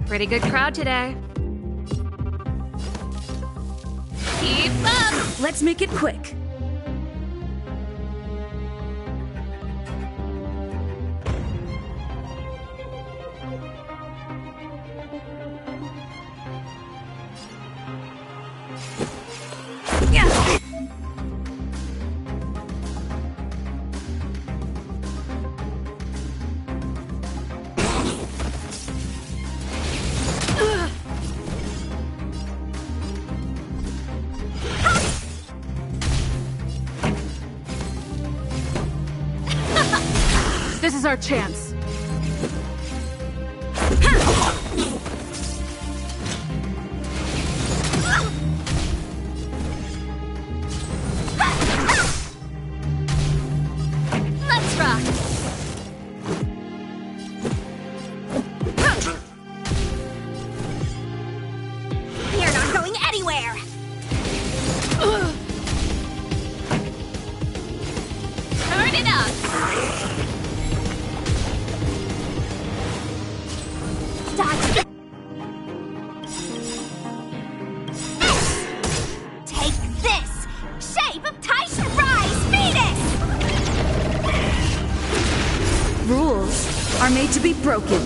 Pretty good crowd today. Keep up! Let's make it quick. This is our chance. Let's rock. You're not going anywhere. Turn it up. Take this! Shape of Taisha Rise Fetus! Rules are made to be broken.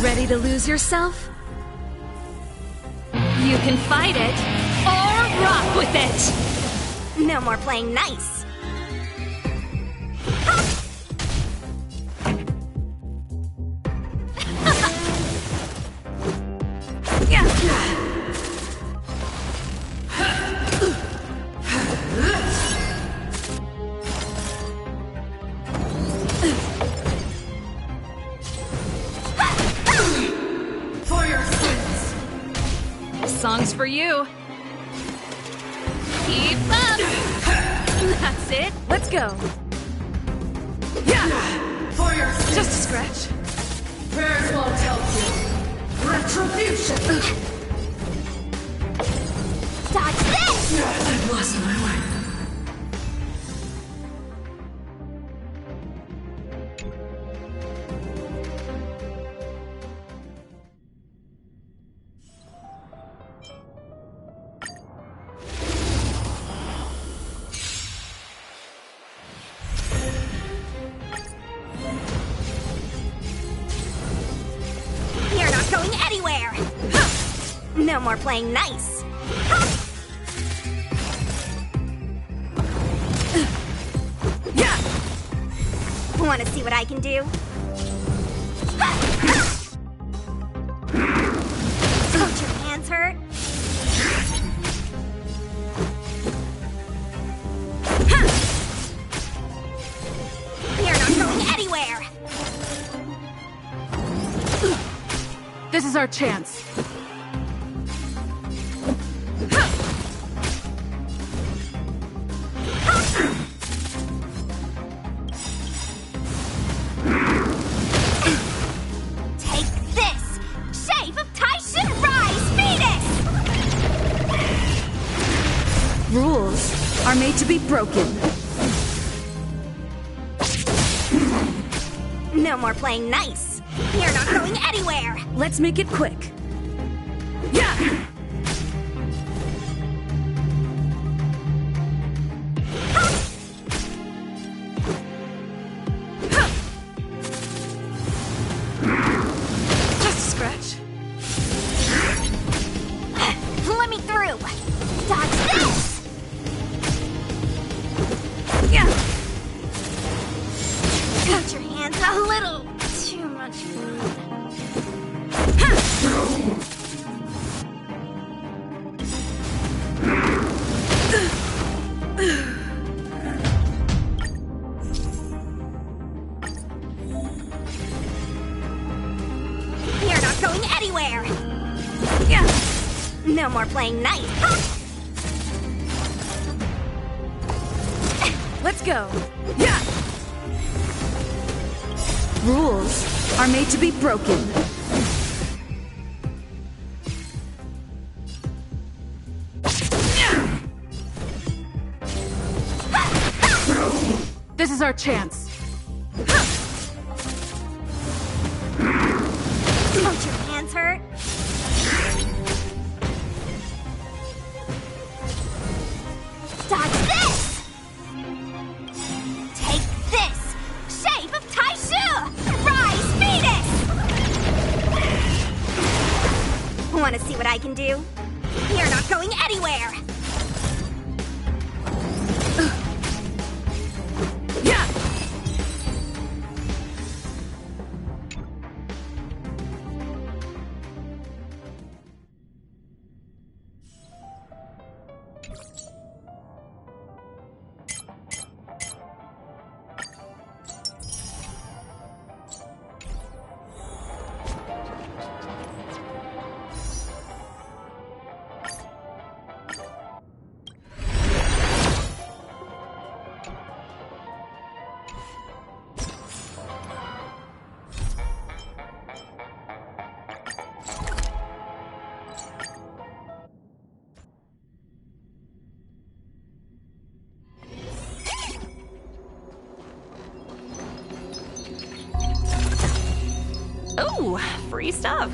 Ready to lose yourself? You can fight it or rock with it. No more playing nice. For your sins. This song's for you. Keep up! That's it. Let's go. Yeah! For your sins. Just a scratch. Prayers won't help you. Retribution! Dodge this! I've lost my way. You're not going anywhere. No more playing nice. Want to see what I can do? Don't your hands hurt? You're not going anywhere. This is our chance. Take this! Shave of Taishan Rise Fetus! Rules are made to be broken. No more playing nice. You're not going anywhere. Let's make it quick. Yeah! Just a scratch. Let me through. Dodge this. Yeah! Put your hands a little too much. You're not going anywhere. Yeah! No more playing nice. Let's go. Yeah! Rules are made to be broken. This is our chance. Don't your hands hurt? Dodge this! Take this! Shape of Taishu! Rise, Venus! Wanna see what I can do? You're not going anywhere! Yeah! Ooh, free stuff.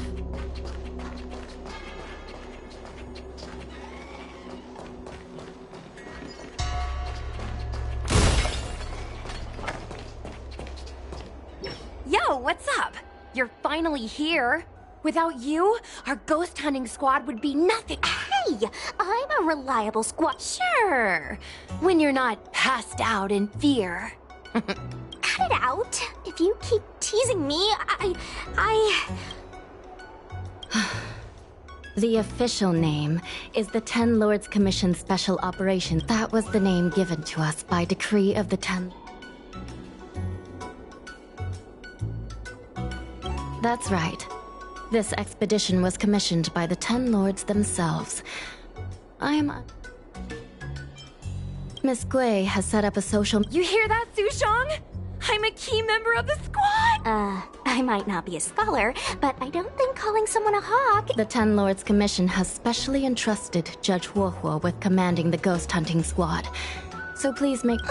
Yo, what's up? You're finally here. Without you, our ghost hunting squad would be nothing. Hey, I'm a reliable squad. Sure, when you're not passed out in fear. Cut it out. If you keep teasing me, I... The official name is the Ten Lords Commission Special Operations. That was the name given to us by decree of the Ten... That's right. This expedition was commissioned by the Ten Lords themselves. Miss Gui has set up a social... You hear that, Sushong? I'm a key member of the squad! I might not be a scholar, but I don't think calling someone a hawk... The Ten Lords Commission has specially entrusted Judge Huohuo with commanding the ghost hunting squad. So please make...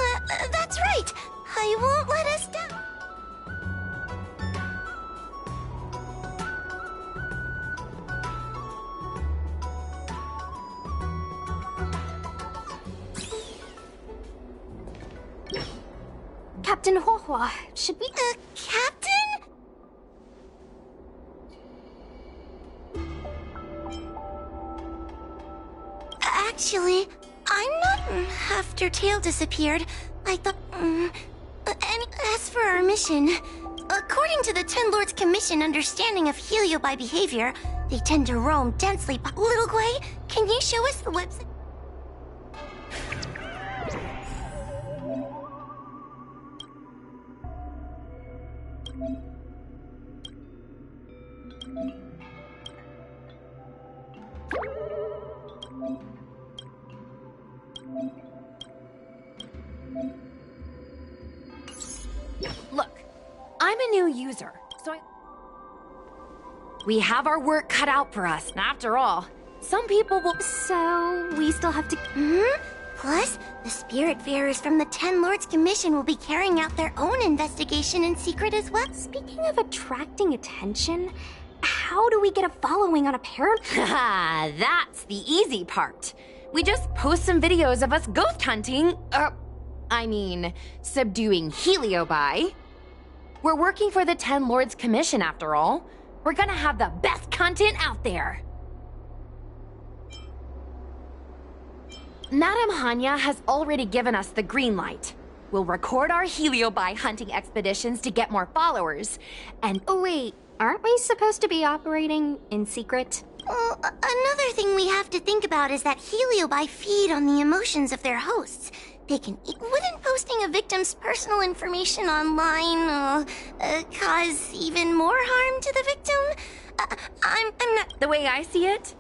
That's right! I won't let us down! Captain Huohuo, should we... Captain? Actually, I'm not after Tail disappeared. I thought... And as for our mission, according to the Ten Lords Commission understanding of Helio by behavior, they tend to roam densely. Little Gui, can you show us the website? Look, I'm a new user, so we have our work cut out for us. After all, some people will... So, we still have to... Plus, the Spiritfarers from the Ten Lords Commission will be carrying out their own investigation in secret as well. Speaking of attracting attention, how do we get a following on a Haha, that's the easy part. We just post some videos of us ghost hunting, subduing Heliobi. We're working for the Ten Lords Commission after all. We're gonna have the best content out there. Madame Hanya has already given us the green light. We'll record our Heliobi hunting expeditions to get more followers, and Oh wait, aren't we supposed to be operating in secret? Well, another thing we have to think about is that Heliobi feed on the emotions of their hosts. Wouldn't posting a victim's personal information online cause even more harm to the victim? I'm not. the way I see it,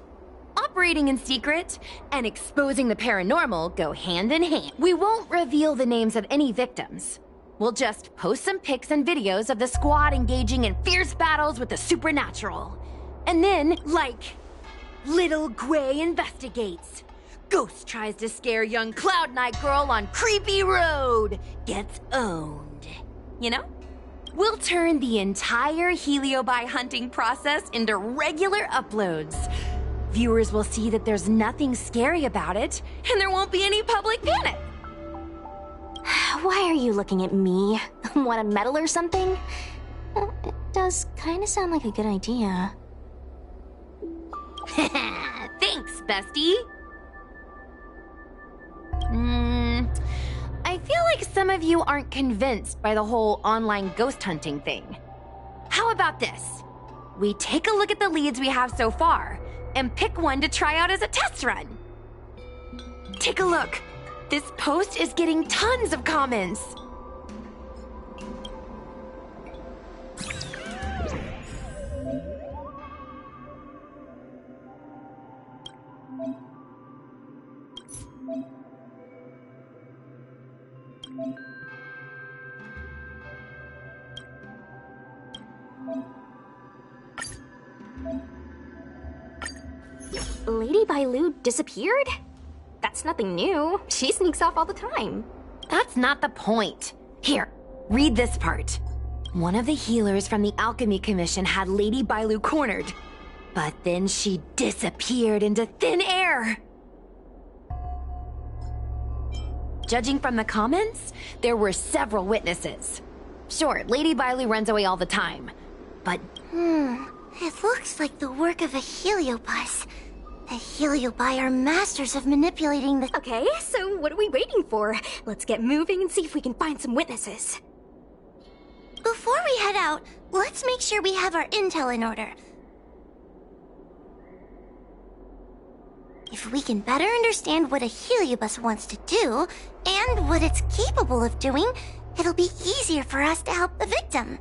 operating in secret and exposing the paranormal go hand in hand. We won't reveal the names of any victims. We'll just post some pics and videos of the squad engaging in fierce battles with the supernatural. And then, like, Little Gray investigates. Ghost tries to scare young Cloud Knight girl on creepy road. Gets owned. You know? We'll turn the entire Heliobi hunting process into regular uploads. Viewers will see that there's nothing scary about it, and there won't be any public panic. Why are you looking at me? Want a medal or something? It does kind of sound like a good idea. Thanks, bestie. I feel like some of you aren't convinced by the whole online ghost hunting thing. How about this? We take a look at the leads we have so far and pick one to try out as a test run. Take a look. This post is getting tons of comments. Lady Bailu disappeared? That's nothing new. She sneaks off all the time. That's not the point. Here, read this part. One of the healers from the Alchemy Commission had Lady Bailu cornered, but then she disappeared into thin air. Judging from the comments, there were several witnesses. Sure, Lady Bailu runs away all the time, but It looks like the work of a Heliobus. The Heliobi are masters of manipulating the... Okay, so what are we waiting for? Let's get moving and see if we can find some witnesses. Before we head out, let's make sure we have our intel in order. If we can better understand what a Heliobus wants to do, and what it's capable of doing, it'll be easier for us to help the victim.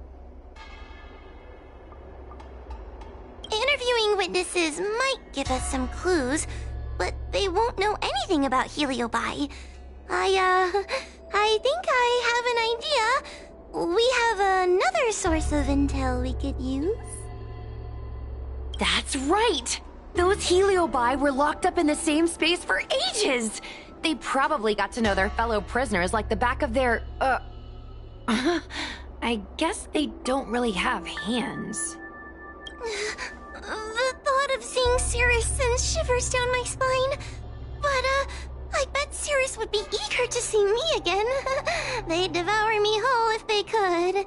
Interviewing witnesses might give us some clues, but they won't know anything about Heliobi. I think I have an idea. We have another source of intel we could use. that's right! Those Heliobi were locked up in the same space for ages! They probably got to know their fellow prisoners like the back of their, I guess they don't really have hands. The thought of seeing Cirrus sends shivers down my spine. But, I bet Cirrus would be eager to see me again. They'd devour me whole if they could.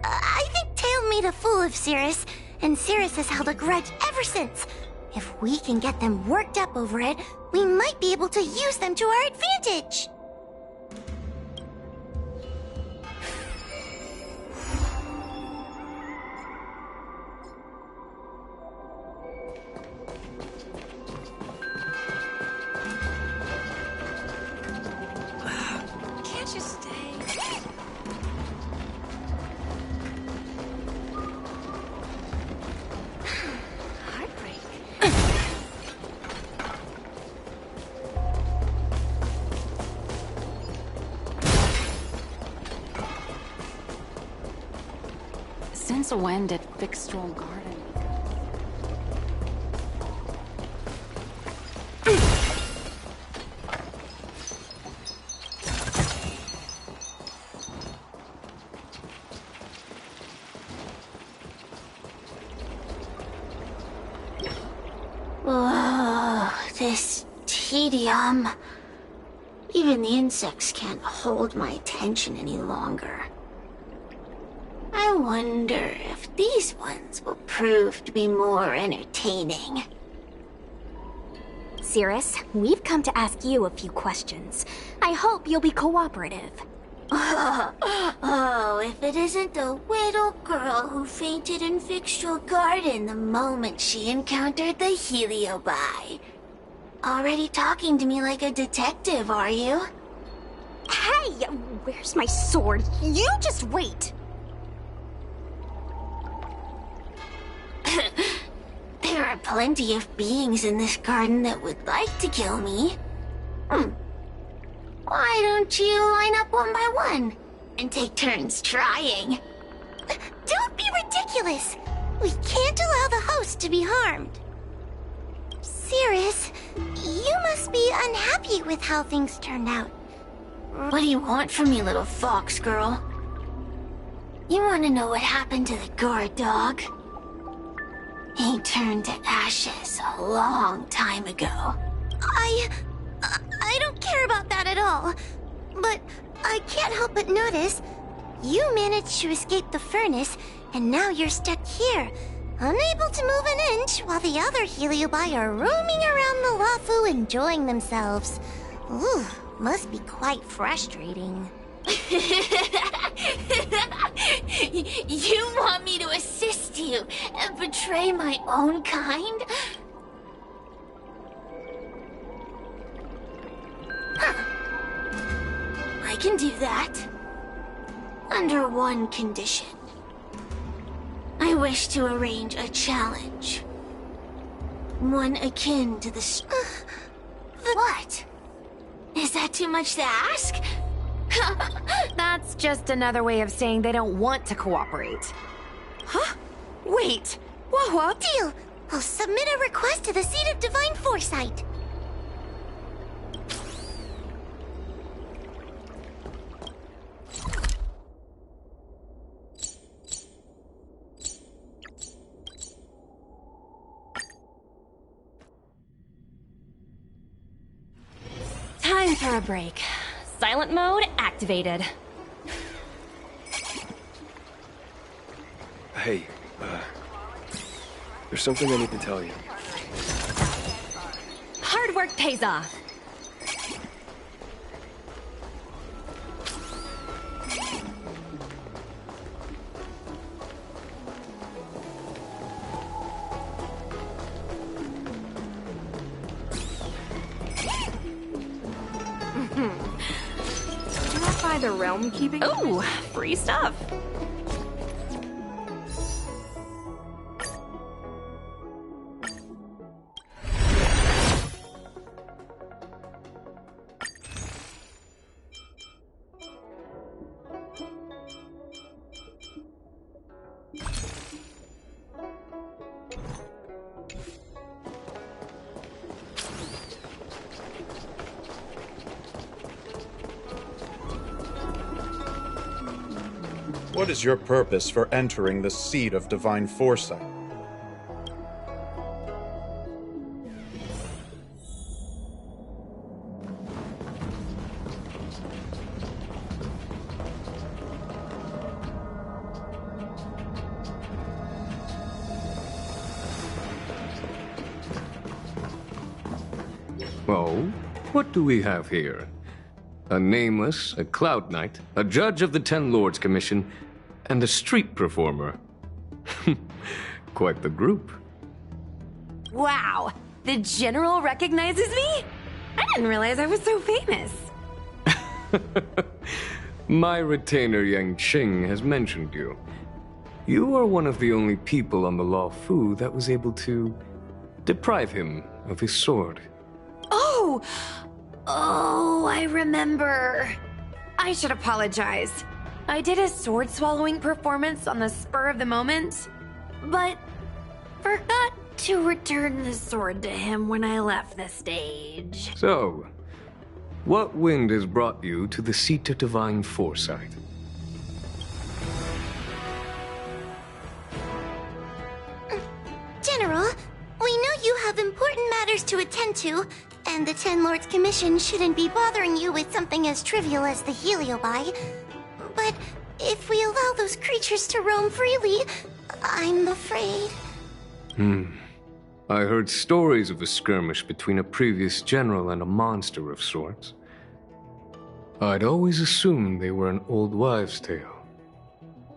I think Tail made a fool of Cirrus, and Cirrus has held a grudge ever since. If we can get them worked up over it, we might be able to use them to our advantage. Can't you stay? Heartbreak. Since when did Fixstrom Garden? tedium. Even the insects can't hold my attention any longer. I wonder if these ones will prove to be more entertaining. Cirrus, we've come to ask you a few questions. I hope you'll be cooperative. Oh, if it isn't the little girl who fainted in Victual Garden the moment she encountered the Heliobi. Already talking to me like a detective, are you? Hey, where's my sword? You just wait. There are plenty of beings in this garden that would like to kill me. Why don't you line up one by one and take turns trying? Don't be ridiculous! We can't allow the host to be harmed. Cirrus, you must be unhappy with how things turned out. What do you want from me, little fox girl? You want to know what happened to the guard dog? He turned to ashes a long time ago. I don't care about that at all. But I can't help but notice you managed to escape the furnace, and now you're stuck here, unable to move an inch while the other Heliobi are roaming around the Lafu enjoying themselves. Ooh, must be quite frustrating. You want me to assist you and betray my own kind? Huh. I can do that. Under one condition. I wish to arrange a challenge. One akin to the What? Is that too much to ask? That's just another way of saying they don't want to cooperate. Huh? Wait. Whoa. Deal. I'll submit a request to the Seat of Divine Foresight. Time for a break. Silent mode activated. Hey, there's something I need to tell you. Hard work pays off. The realm keeping. Ooh, free stuff. What is your purpose for entering the Seat of Divine Foresight? Oh, what do we have here? A nameless, a cloud knight, a judge of the Ten Lords Commission, and a street performer. Quite the group. Wow, the General recognizes me? I didn't realize I was so famous. My retainer Yang Qing has mentioned you. You are one of the only people on the Law Fu that was able to deprive him of his sword. Oh, I remember. I should apologize. I did a sword-swallowing performance on the spur of the moment, but forgot to return the sword to him when I left the stage. So, what wind has brought you to the Seat of Divine Foresight? General, we know you have important matters to attend to, and understand the Ten Lords Commission shouldn't be bothering you with something as trivial as the Heliobi. But if we allow those creatures to roam freely, I'm afraid... I heard stories of a skirmish between a previous general and a monster of sorts. I'd always assumed they were an old wives' tale.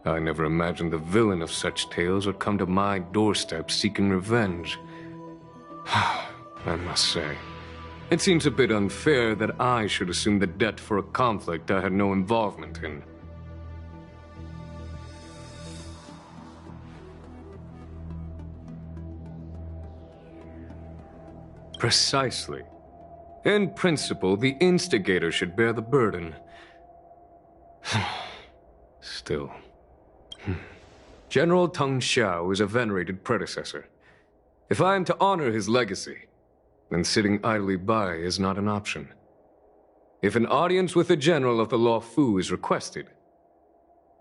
I never imagined the villain of such tales would come to my doorstep seeking revenge. I must say, it seems a bit unfair that I should assume the debt for a conflict I had no involvement in. Precisely. In principle, the instigator should bear the burden. Still. General Teng Xiao is a venerated predecessor. If I am to honor his legacy, then sitting idly by is not an option. If an audience with the general of the Law Fu is requested,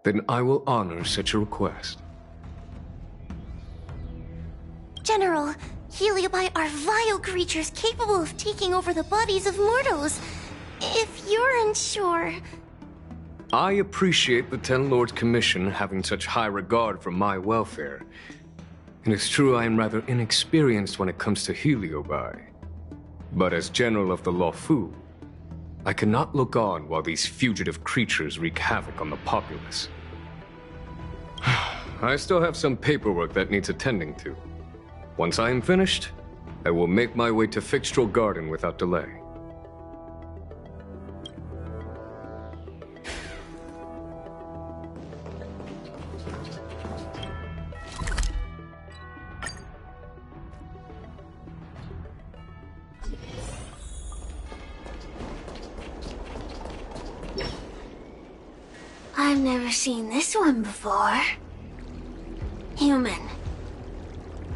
then I will honor such a request. General, Heliobi are vile creatures capable of taking over the bodies of mortals. If you're unsure... I appreciate the Ten Lords Commission having such high regard for my welfare. It is true I am rather inexperienced when it comes to Heliobi. But as General of the Law Fu, I cannot look on while these fugitive creatures wreak havoc on the populace. I still have some paperwork that needs attending to. Once I am finished, I will make my way to Fixtral Garden without delay. I've never seen this one before. Human.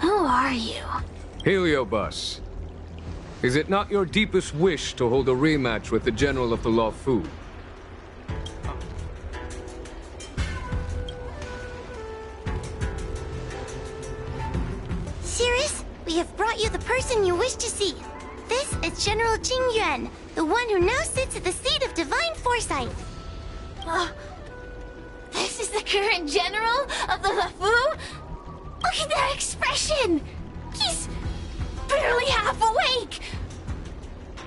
Who are you? Heliobus. Is it not your deepest wish to hold a rematch with the General of the Law Fu? Cirrus, we have brought you the person you wish to see. This is General Jing Yuan, the one who now sits at the seat of divine foresight. This is the current general of the La Fu? Look at that expression! He's barely half awake!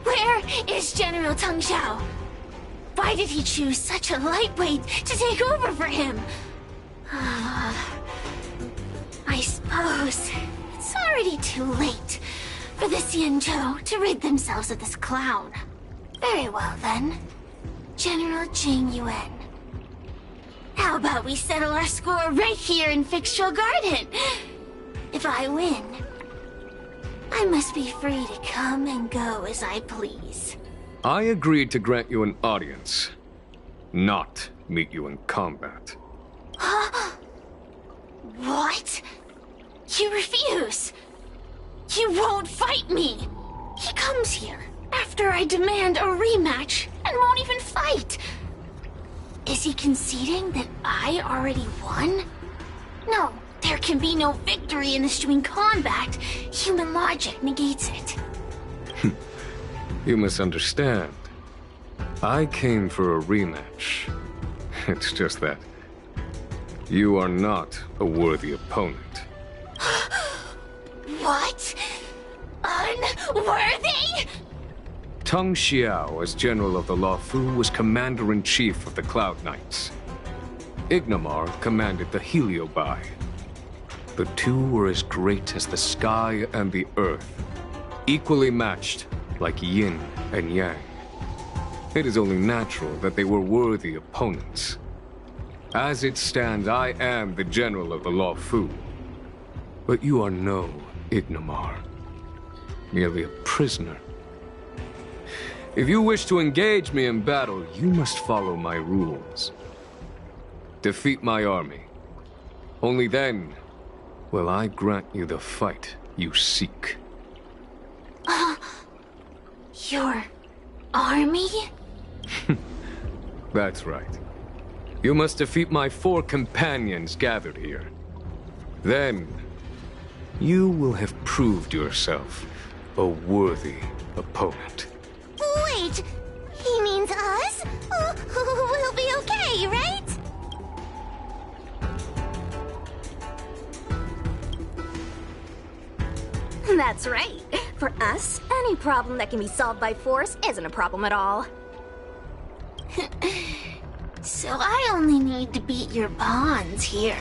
Where is General Teng Xiao? Why did he choose such a lightweight to take over for him? I suppose it's already too late for the Xianzhou to rid themselves of this clown. Very well then. General Jing Yuan. How about we settle our score right here in Fixtral Garden? If I win, I must be free to come and go as I please. I agreed to grant you an audience, not meet you in combat. What? You refuse? You won't fight me! He comes here after I demand a rematch and won't even fight! Is he conceding that I already won? No, there can be no victory in this string combat. Human logic negates it. You misunderstand. I came for a rematch. It's just that you are not a worthy opponent. What? Unworthy? Teng Xiao, as General of the Law Fu, was Commander-in-Chief of the Cloud Knights. Ignamar commanded the Heliobi. The two were as great as the sky and the earth, equally matched like yin and yang. It is only natural that they were worthy opponents. As it stands, I am the General of the Law Fu. But you are no Ignamar, merely a prisoner. If you wish to engage me in battle, you must follow my rules. Defeat my army. Only then will I grant you the fight you seek. Your army? That's right. You must defeat my 4 companions gathered here. Then, you will have proved yourself a worthy opponent. Wait, he means us? We'll be okay, right? That's right. For us, any problem that can be solved by force isn't a problem at all. So I only need to beat your pawns here.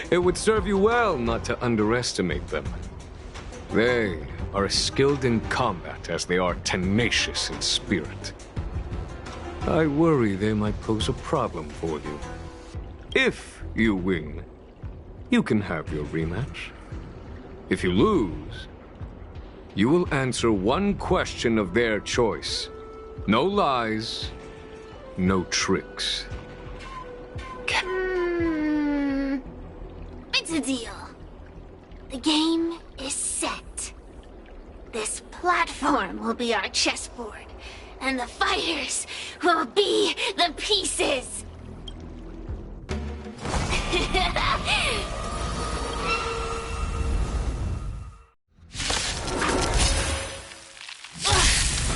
It would serve you well not to underestimate them. They are as skilled in combat as they are tenacious in spirit. I worry they might pose a problem for you. If you win, you can have your rematch. If you lose, you will answer one question of their choice. No lies, no tricks. It's a deal. The game is set. This platform will be our chessboard, and the fighters will be the pieces.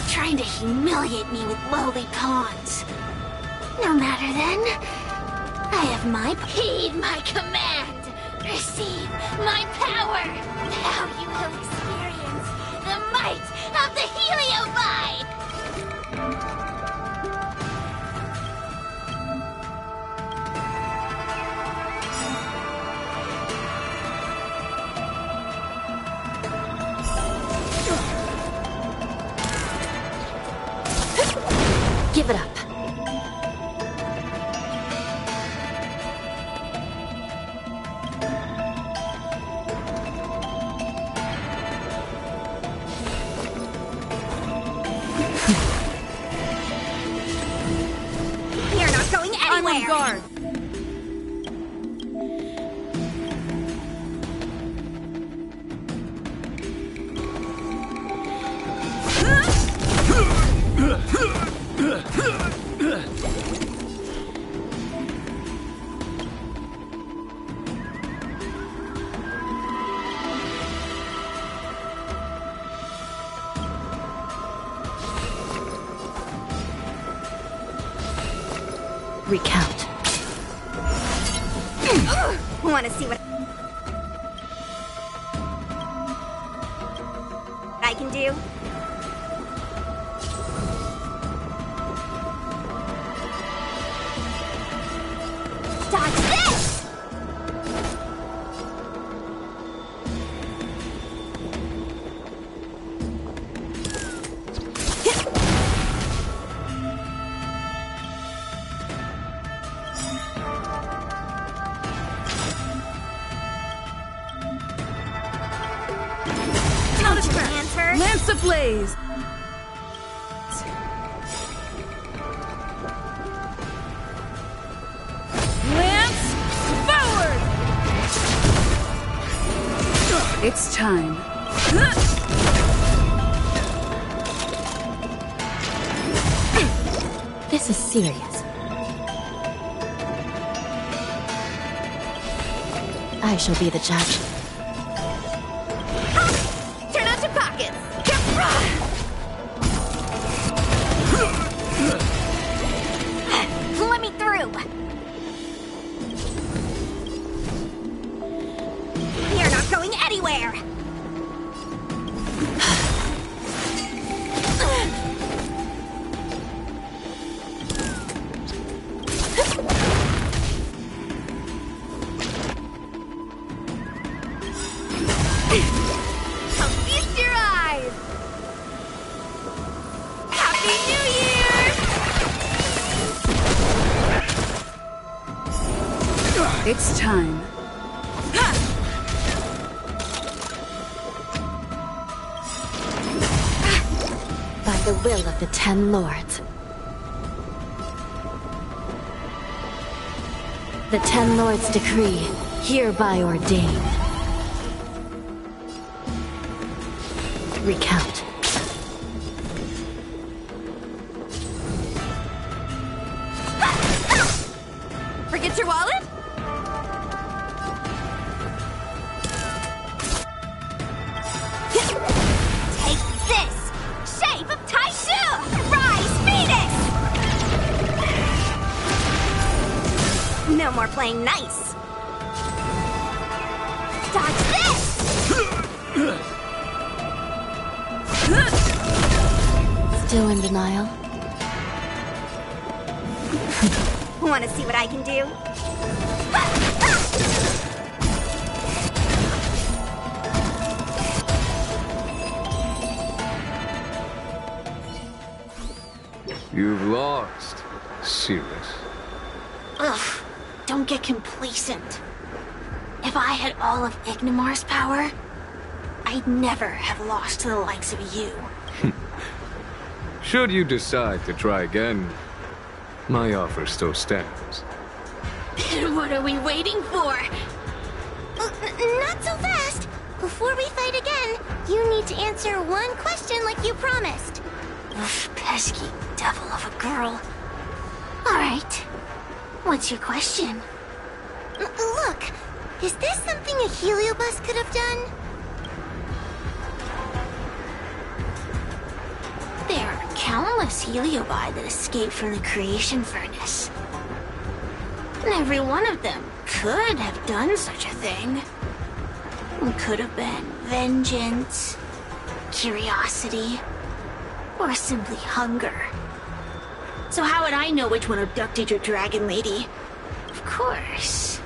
Trying to humiliate me with lowly pawns. No matter then. I have my... Heed my command! Receive my power! Now you will experience the might of the Heliobite! Give it up. You're not going anywhere! I'm on guard. Recount. Want to see what I can do? Dodge this! Lance ablaze! Lance forward! It's time. This is serious. I shall be the judge. Turn out your pockets! Let me through! You're not going anywhere! I'll feast your eyes! Happy New Year! It's time. By the will of the 10 Lords. The 10 Lords' decree, hereby ordained. Recount. Forget your wallet? playing nice. Dodge this! Still in denial? Want to see what I can do? You've lost. Serious. Ugh, don't get complacent. If I had all of Ignimar's power, I'd never have lost to the likes of you. Should you decide to try again, my offer still stands. What are we waiting for? Not so fast. Before we fight again, you need to answer one question like you promised. Ugh, pesky devil of a girl. Alright. What's your question? Look, is this something a heliobus could have done? There are countless heliobi that escaped from the creation furnace. And every one of them could have done such a thing. It could have been vengeance, curiosity, or simply hunger. So how would I know which one abducted your dragon lady? Of course,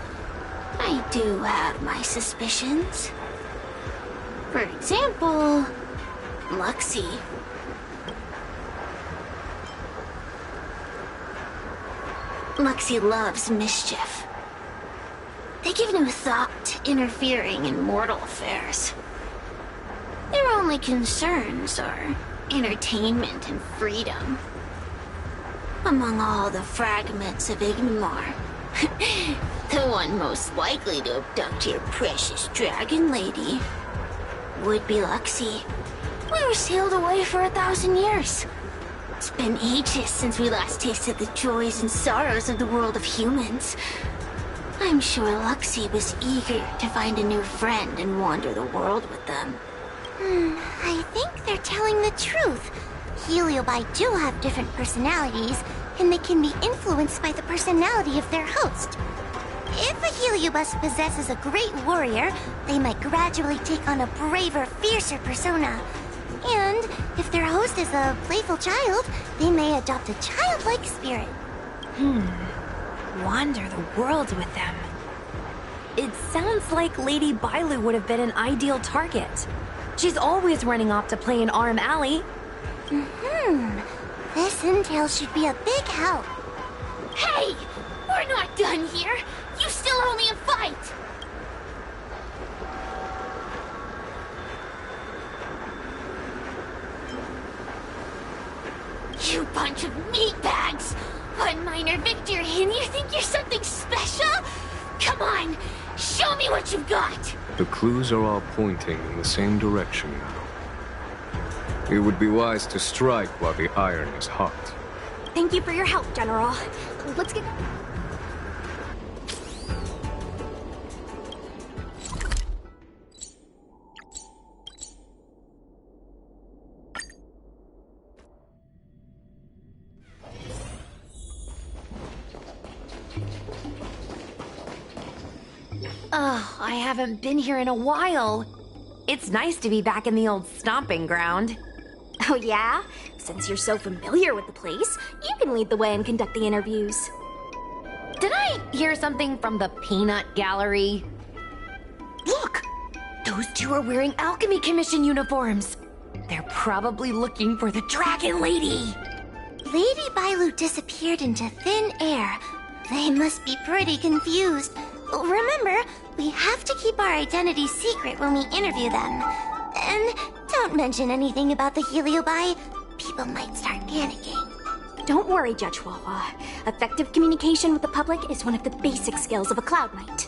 I do have my suspicions. For example, Luxie. Luxie loves mischief. They give no thought to interfering in mortal affairs. Their only concerns are entertainment and freedom. Among all the fragments of Ignimar, the one most likely to abduct your precious dragon lady would be Luxie. We were sealed away for 1,000 years. It's been ages since we last tasted the joys and sorrows of the world of humans. I'm sure Luxie was eager to find a new friend and wander the world with them. I think they're telling the truth. Heliobi do have different personalities, and they can be influenced by the personality of their host. If a heliobus possesses a great warrior, they might gradually take on a braver, fiercer persona. And if their host is a playful child, they may adopt a childlike spirit. Wander the world with them. It sounds like Lady Bailu would have been an ideal target. She's always running off to play in Arm Alley. This intel should be a big help. Hey! We're not done here! You still owe me a fight! You bunch of meatbags! One minor victory and you think you're something special? Come on, show me what you've got! The clues are all pointing in the same direction now. It would be wise to strike while the iron is hot. Thank you for your help, General. Let's get... Oh, I haven't been here in a while. It's nice to be back in the old stomping ground. Oh yeah? Since you're so familiar with the place, you can lead the way and conduct the interviews. Did I hear something from the Peanut Gallery? Look! Those two are wearing Alchemy Commission uniforms. They're probably looking for the Dragon Lady. Lady Bailu disappeared into thin air. They must be pretty confused. Remember, we have to keep our identities secret when we interview them. And don't mention anything about the Heliobi. People might start panicking. Don't worry, Judge Wawa. Effective communication with the public is one of the basic skills of a Cloud Knight.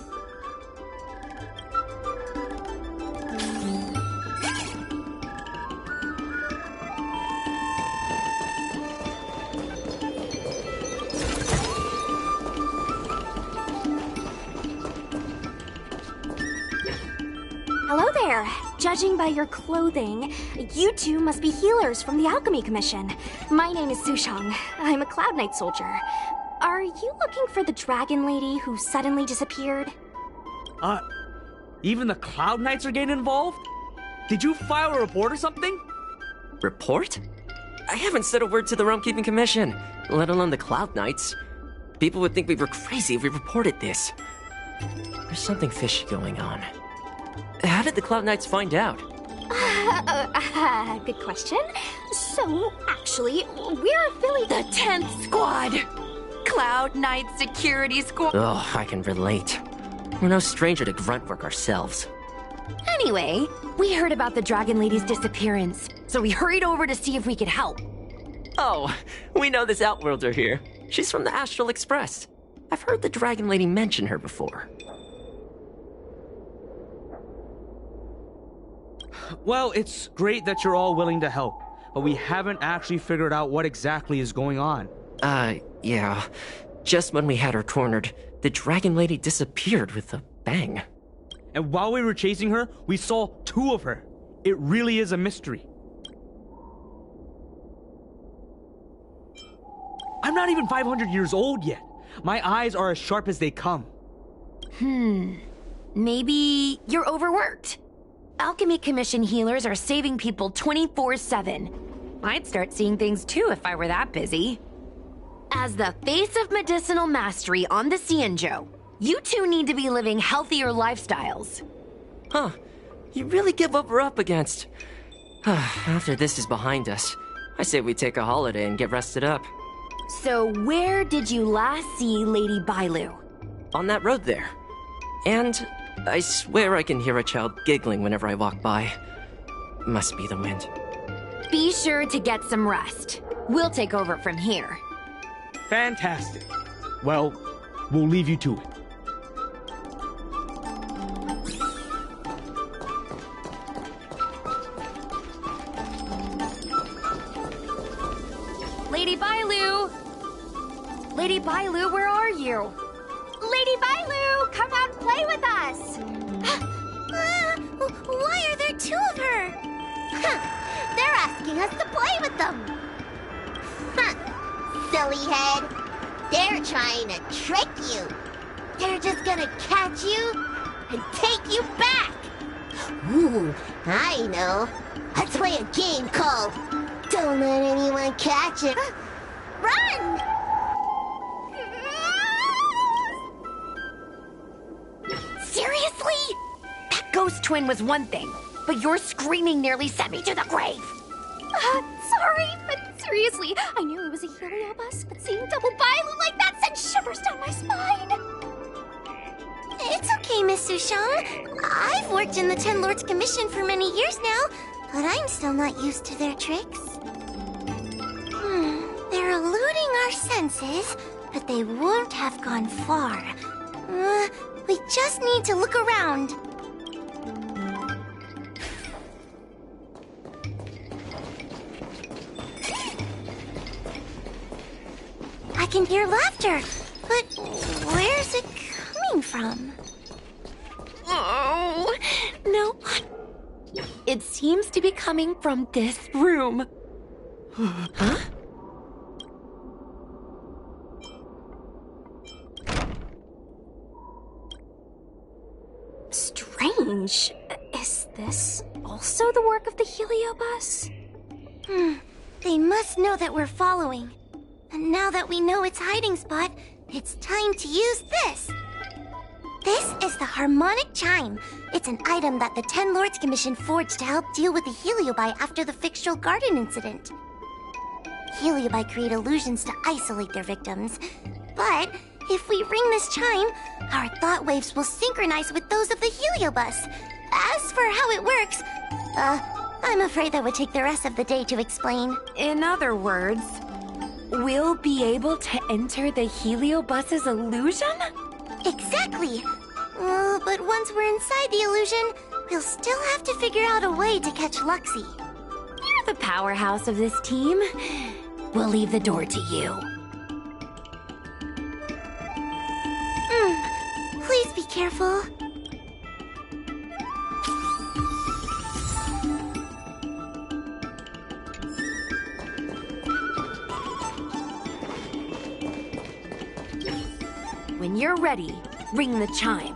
Hello there. Judging by your clothing, you two must be healers from the Alchemy Commission. My name is Sushang. I'm a Cloud Knight soldier. are you looking for the dragon lady who suddenly disappeared? Even the Cloud Knights are getting involved? Did you file a report or something? Report? I haven't said a word to the Realm Keeping Commission, let alone the Cloud Knights. People would think we were crazy if we reported this. There's something fishy going on. How did the Cloud Knights find out? Good question. So, actually, we're affiliated... The 10th Squad! Cloud Knight Security Squad. Oh, I can relate. We're no stranger to grunt work ourselves. Anyway, we heard about the Dragon Lady's disappearance, so we hurried over to see if we could help. Oh, we know this Outworlder here. She's from the Astral Express. I've heard the Dragon Lady mention her before. Well, it's great that you're all willing to help, but we haven't actually figured out what exactly is going on. Yeah. Just when we had her cornered, the Dragon Lady disappeared with a bang. And while we were chasing her, we saw 2 of her. It really is a mystery. I'm not even 500 years old yet. My eyes are as sharp as they come. Maybe you're overworked. Alchemy Commission healers are saving people 24/7. I'd start seeing things too if I were that busy. As the face of medicinal mastery on the Cianjo, you two need to be living healthier lifestyles. Huh. You really give what we're up against. After this is behind us, I say we take a holiday and get rested up. So where did you last see Lady Bailu? On that road there. And I swear I can hear a child giggling whenever I walk by. Must be the wind. Be sure to get some rest. We'll take over from here. Fantastic. Well, we'll leave you to it. Lady Bailu! Lady Bailu, where are you? Lady Bailu, come out and play with us! Why are there 2 of her? They're asking us to play with them. Silly head. They're trying to trick you. They're just gonna catch you and take you back. Ooh, I know. Let's play a game called Don't Let Anyone Catch It. Run! Seriously? That ghost twin was one thing, but your screaming nearly sent me to the grave. Sorry, but seriously, I knew it was a heliobus, but seeing double Bailu like that sent shivers down my spine. It's okay, Miss Sushang. I've worked in the Ten Lords Commission for many years now, but I'm still not used to their tricks. They're eluding our senses, but they won't have gone far. We just need to look around. I can hear laughter, but where's it coming from? Oh, no. It seems to be coming from this room. Huh? Strange. Is this also the work of the heliobus? They must know that we're following. And now that we know its hiding spot, it's time to use this. This is the harmonic chime. It's an item that the Ten Lords Commission forged to help deal with the Heliobi after the Fictional Garden incident. Heliobi create illusions to isolate their victims. But if we ring this chime, our thought waves will synchronize with those of the Heliobus. As for how it works, I'm afraid that would take the rest of the day to explain. In other words, we'll be able to enter the Heliobus's illusion? Exactly! But once we're inside the illusion, we'll still have to figure out a way to catch Luxie. You're the powerhouse of this team. We'll leave the door to you. Please be careful. When you're ready, ring the chime.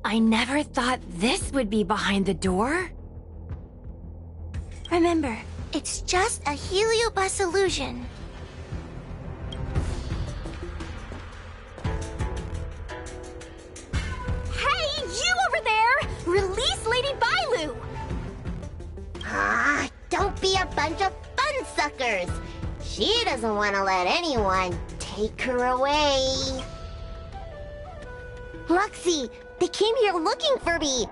I never thought this would be behind the door. Remember, it's just a heliobus illusion. Hey, you over there! Release Lady Bailu! Ah, don't be a bunch of fun suckers. She doesn't want to let anyone take her away. Luxie, they came here looking for me.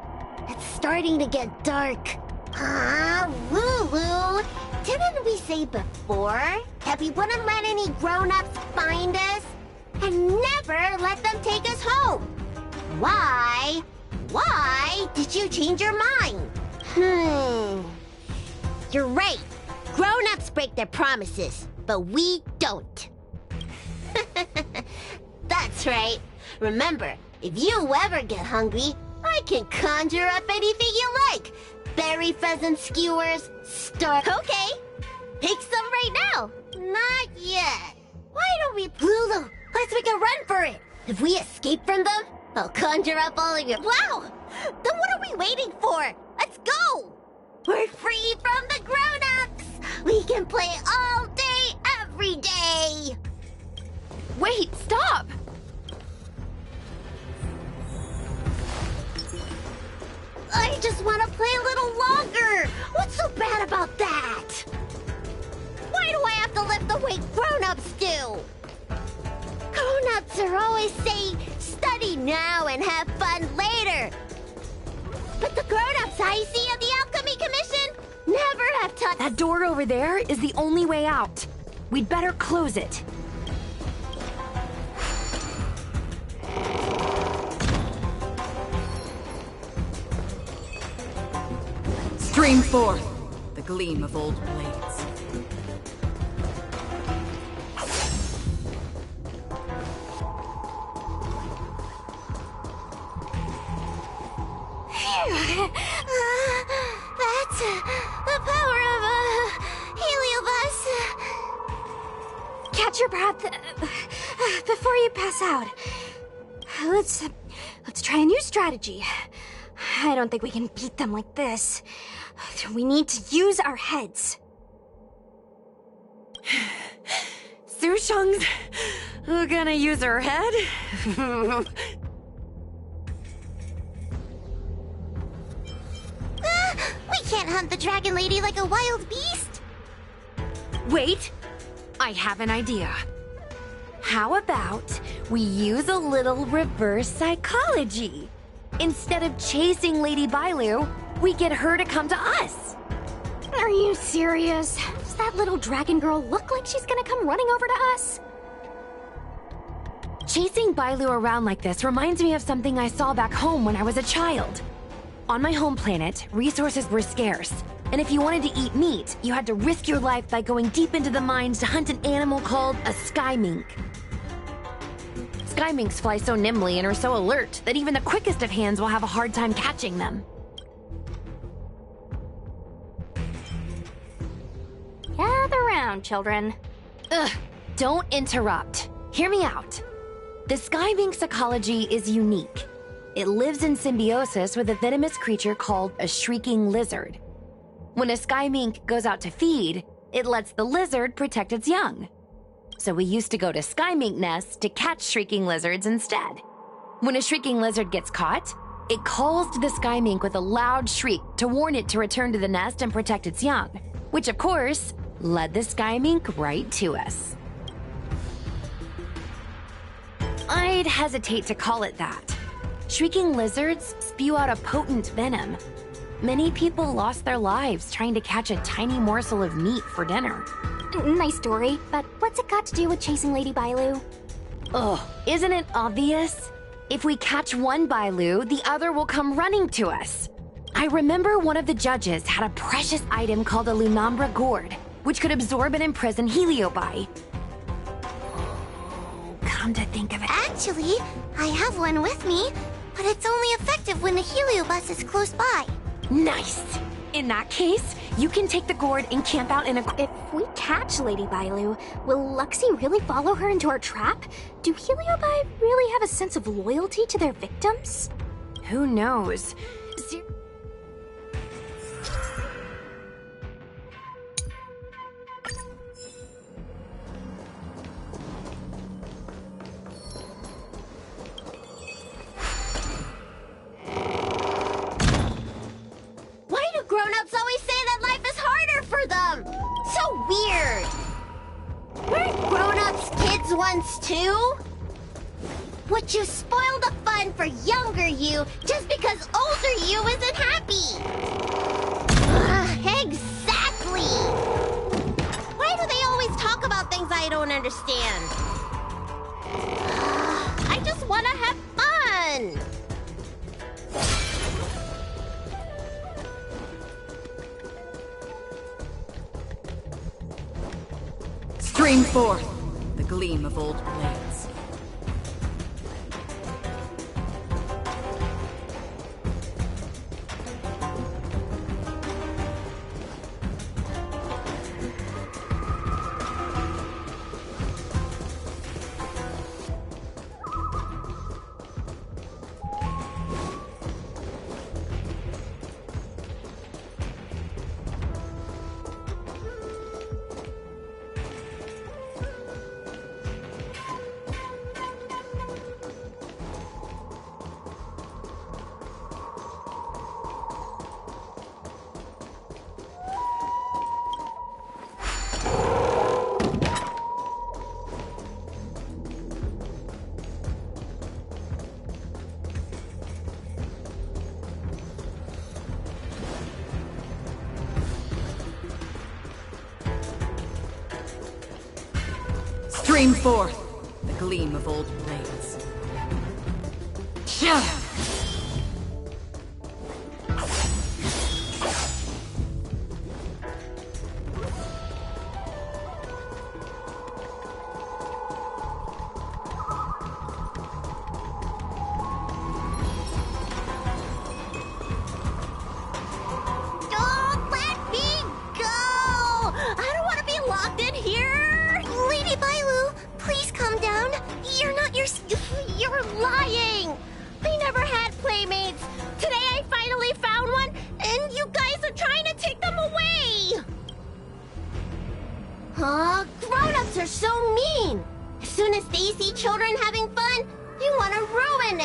It's starting to get dark. Ah, Lulu, didn't we say before that we wouldn't let any grown-ups find us? And never let them take us home? Why? Why did you change your mind? You're right. Grown-ups break their promises, but we don't. That's right. Remember, if you ever get hungry, I can conjure up anything you like. Berry pheasant skewers, Okay, pick some right now. Not yet. Why don't we... Lulu, let's make a run for it. If we escape from them, I'll conjure up all of your... Wow! Then what are we waiting for? Let's go! We're free from the grown-ups! We can play all day, every day! Wait, stop! I just want to play a little longer! What's so bad about that? Why do I have to lift the weight grown-ups do? Grown-ups are always saying, study now and have fun later. But the grown-ups I see at the Alchemy Commission never have taught... That door over there is the only way out. We'd better close it. Stream forth the gleam of old blades. That's the power of a heliobus. Catch your breath before you pass out. Let's try a new strategy. I don't think we can beat them like this. We need to use our heads. Sushung's gonna use her head? We can't hunt the dragon lady like a wild beast. Wait, I have an idea. How about we use a little reverse psychology? Instead of chasing Lady Bailu, we get her to come to us. Are you serious? Does that little dragon girl look like she's gonna come running over to us? Chasing Bailu around like this reminds me of something I saw back home when I was a child. On my home planet, resources were scarce, and if you wanted to eat meat, you had to risk your life by going deep into the mines to hunt an animal called a sky mink. Sky minks fly so nimbly and are so alert that even the quickest of hands will have a hard time catching them. Gather round, children. Ugh, don't interrupt. Hear me out. The sky mink's ecology is unique. It lives in symbiosis with a venomous creature called a shrieking lizard. When a sky mink goes out to feed, it lets the lizard protect its young. So we used to go to sky mink nests to catch shrieking lizards instead. When a shrieking lizard gets caught, it calls to the sky mink with a loud shriek to warn it to return to the nest and protect its young, which of course led the sky mink right to us. I'd hesitate to call it that. Shrieking lizards spew out a potent venom. Many people lost their lives trying to catch a tiny morsel of meat for dinner. Nice story, but what's it got to do with chasing Lady Bailu? Ugh, isn't it obvious? If we catch one Bailu, the other will come running to us. I remember one of the judges had a precious item called a Lunambra gourd, which could absorb and imprison Heliobi. Come to think of it... Actually, I have one with me, but it's only effective when the heliobus is close by. Nice! In that case, you can take the gourd and camp out in a... If we catch Lady Bailu, will Luxie really follow her into our trap? Do Heliobi really have a sense of loyalty to their victims? Who knows? Why do grown-ups always say that life is harder for them? So weird. Weren't grown-ups kids once too? Would you spoil the fun for younger you just because older you isn't happy? Exactly! Why do they always talk about things I don't understand? I just want to have fun! Stream forth the gleam of old blades. Stream forth the gleam of old blades. Don't let me go! I don't want to be locked in here! Lady Bailu, please calm down. You're not you're lying! I never had playmates. Today I finally found one, and you guys are trying to take them away! Grown-ups are so mean! As soon as they see children having fun, you want to ruin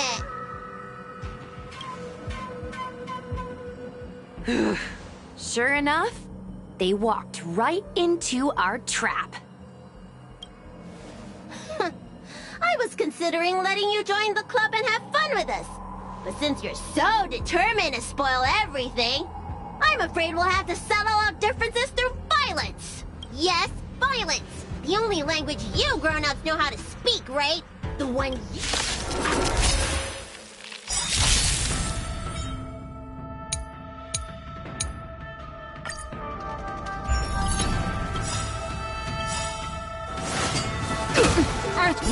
it! Sure enough, they walked right into our trap. I was considering letting you join the club and have fun with us. But since you're so determined to spoil everything, I'm afraid we'll have to settle our differences through violence. Yes, violence. The only language you grown-ups know how to speak, right? The one you...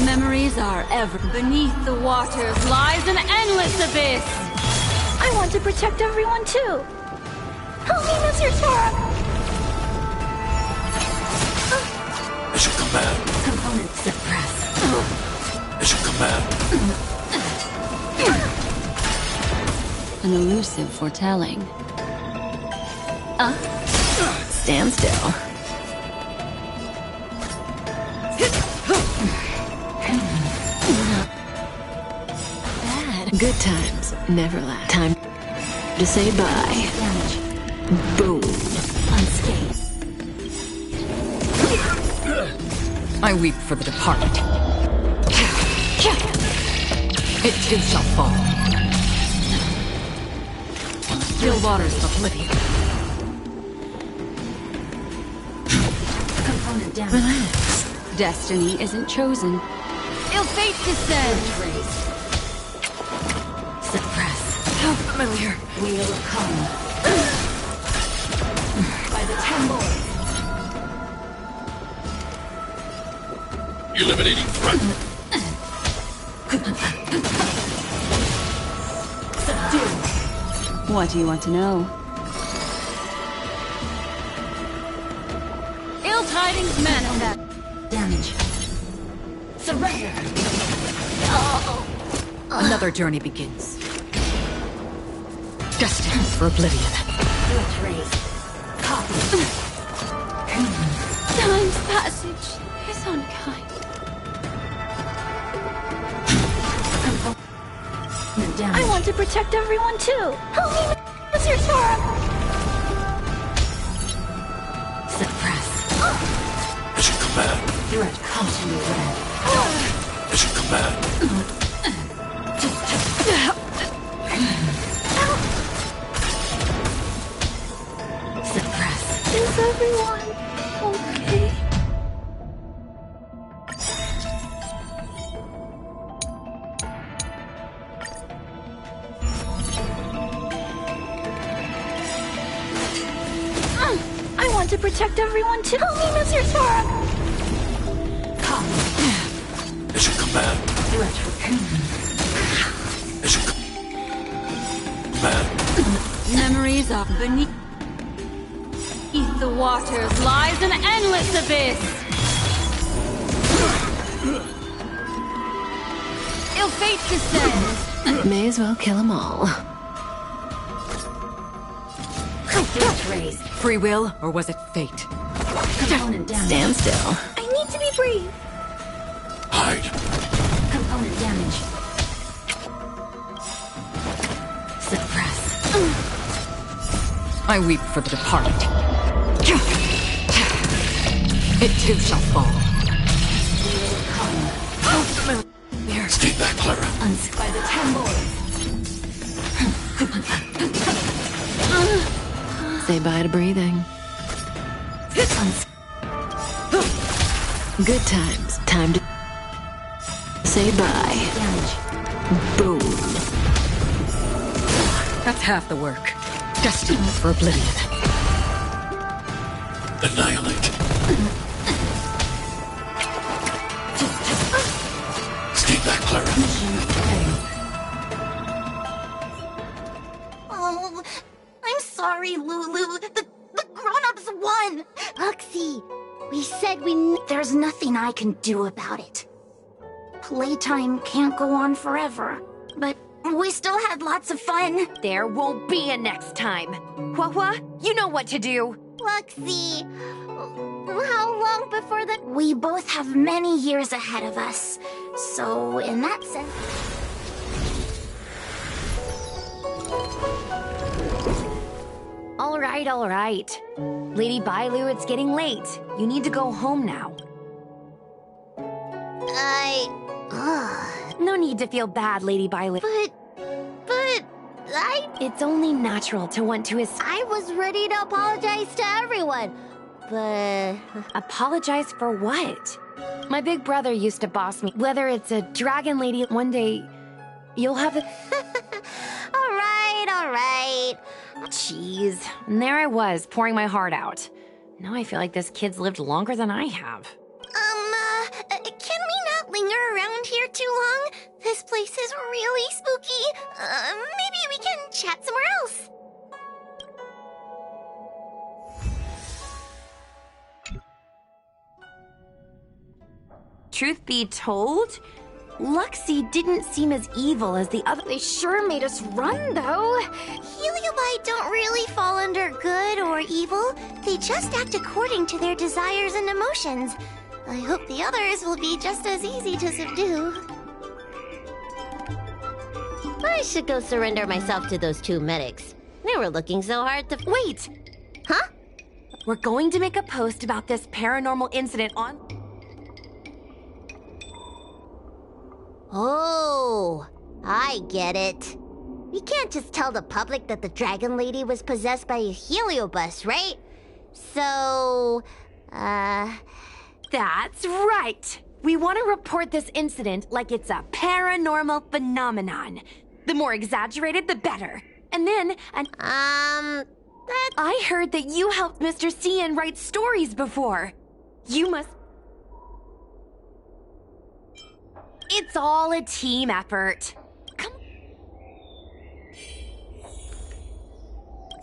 Memories are ever beneath the waters lies an endless abyss. I want to protect everyone too. Help me, Mr. Tora. Mission command. Component suppressed. Mission command. An elusive foretelling. Stand still. Good times never last. Time to say bye. Damage. Boom. Unscathed. I weep for the departed. It too shall fall. Still waters of oblivion. Component down. Relax. Destiny isn't chosen. Ill fate descends. Suppress. familiar. We'll come. By the 10 lords. Eliminating threat. Subdue. What do you want to know? Ill tidings manifest. Damage. Surrender. Oh. Another journey begins. Destined for oblivion. Let's raise. Copy. Time's passage is unkind. I want to protect everyone too. Help me, Mr. Tora. Suppress. As you command. Threat comes to me red. As you command. Suppress. Is everyone okay? I want to protect everyone too. Help me, Mr. Tora. As you command. Threat. As you command. Memories of beneath The waters lies an endless abyss. Ill fate descends. May as well kill them all. Raise. free will, or was it fate? Component damage. Stand still. I need to be brave. Hide. Component damage. Suppress. I weep for the departed. It too shall fall. Stay back, Clara. By the 10 lords. Say bye to breathing. Good times. Time to say bye. Boom. That's half the work. Destined for oblivion. Annihilate. Stay back, Clara. Oh, I'm sorry, Lulu. The grown-ups won. Luxie, we said there's nothing I can do about it. Playtime can't go on forever, but we still had lots of fun. There won't be a next time. Hua, you know what to do. Luxie, how long before that? We both have many years ahead of us. So, in that sense... All right. Lady Bailu, it's getting late. You need to go home now. No need to feel bad, Lady Bailu. It's only natural to want to I was ready to apologize to everyone, but... Apologize for what? My big brother used to boss me. Whether it's a dragon lady, one day you'll have a... All right. Jeez. And there I was, pouring my heart out. Now I feel like this kid's lived longer than I have. Can we not linger around here too long? This place is really spooky. Maybe we can chat somewhere else. Truth be told, Luxie didn't seem as evil as the other. They sure made us run, though. Heliobi don't really fall under good or evil. They just act according to their desires and emotions. I hope the others will be just as easy to subdue. I should go surrender myself to those two medics. They were looking so hard to... Wait! Huh? We're going to make a post about this paranormal incident on... Oh, I get it. We can't just tell the public that the Dragon Lady was possessed by a heliobus, right? So, That's right! We want to report this incident like it's a paranormal phenomenon. The more exaggerated, the better. And then, that... I heard that you helped Mr. Cian write stories before. You must... It's all a team effort. Come...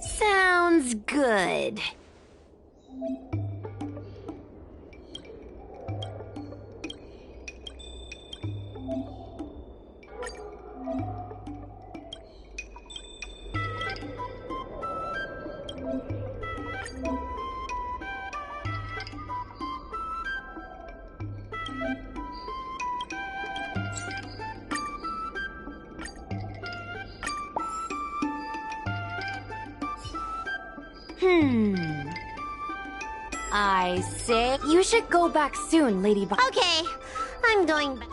Sounds good. I say you should go back soon, Ladybug. Okay, I'm going back.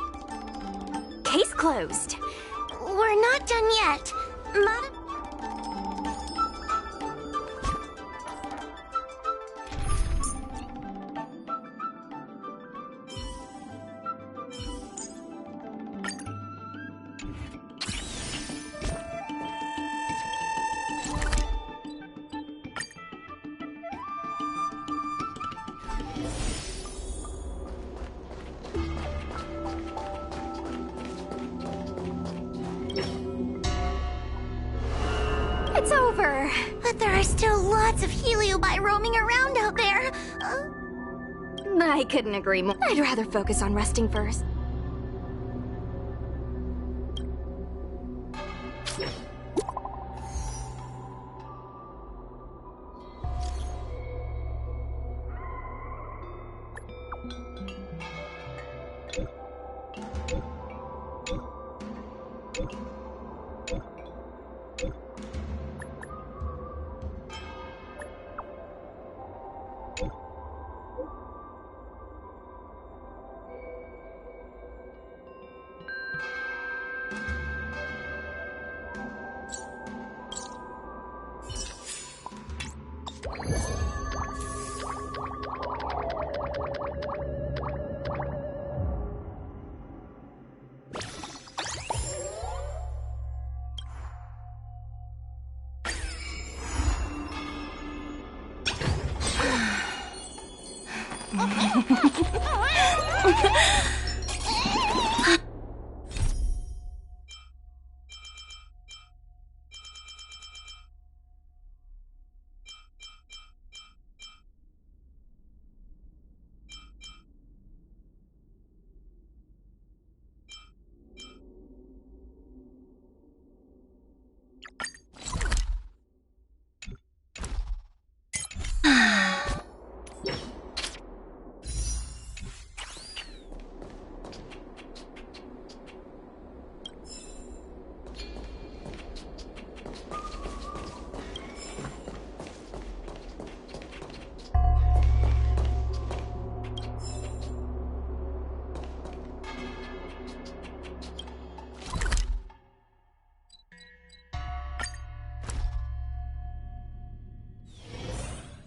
Case closed. We're not done yet. Madam... It's over. But there are still lots of Heliobi roaming around out there. I couldn't agree more. I'd rather focus on resting first.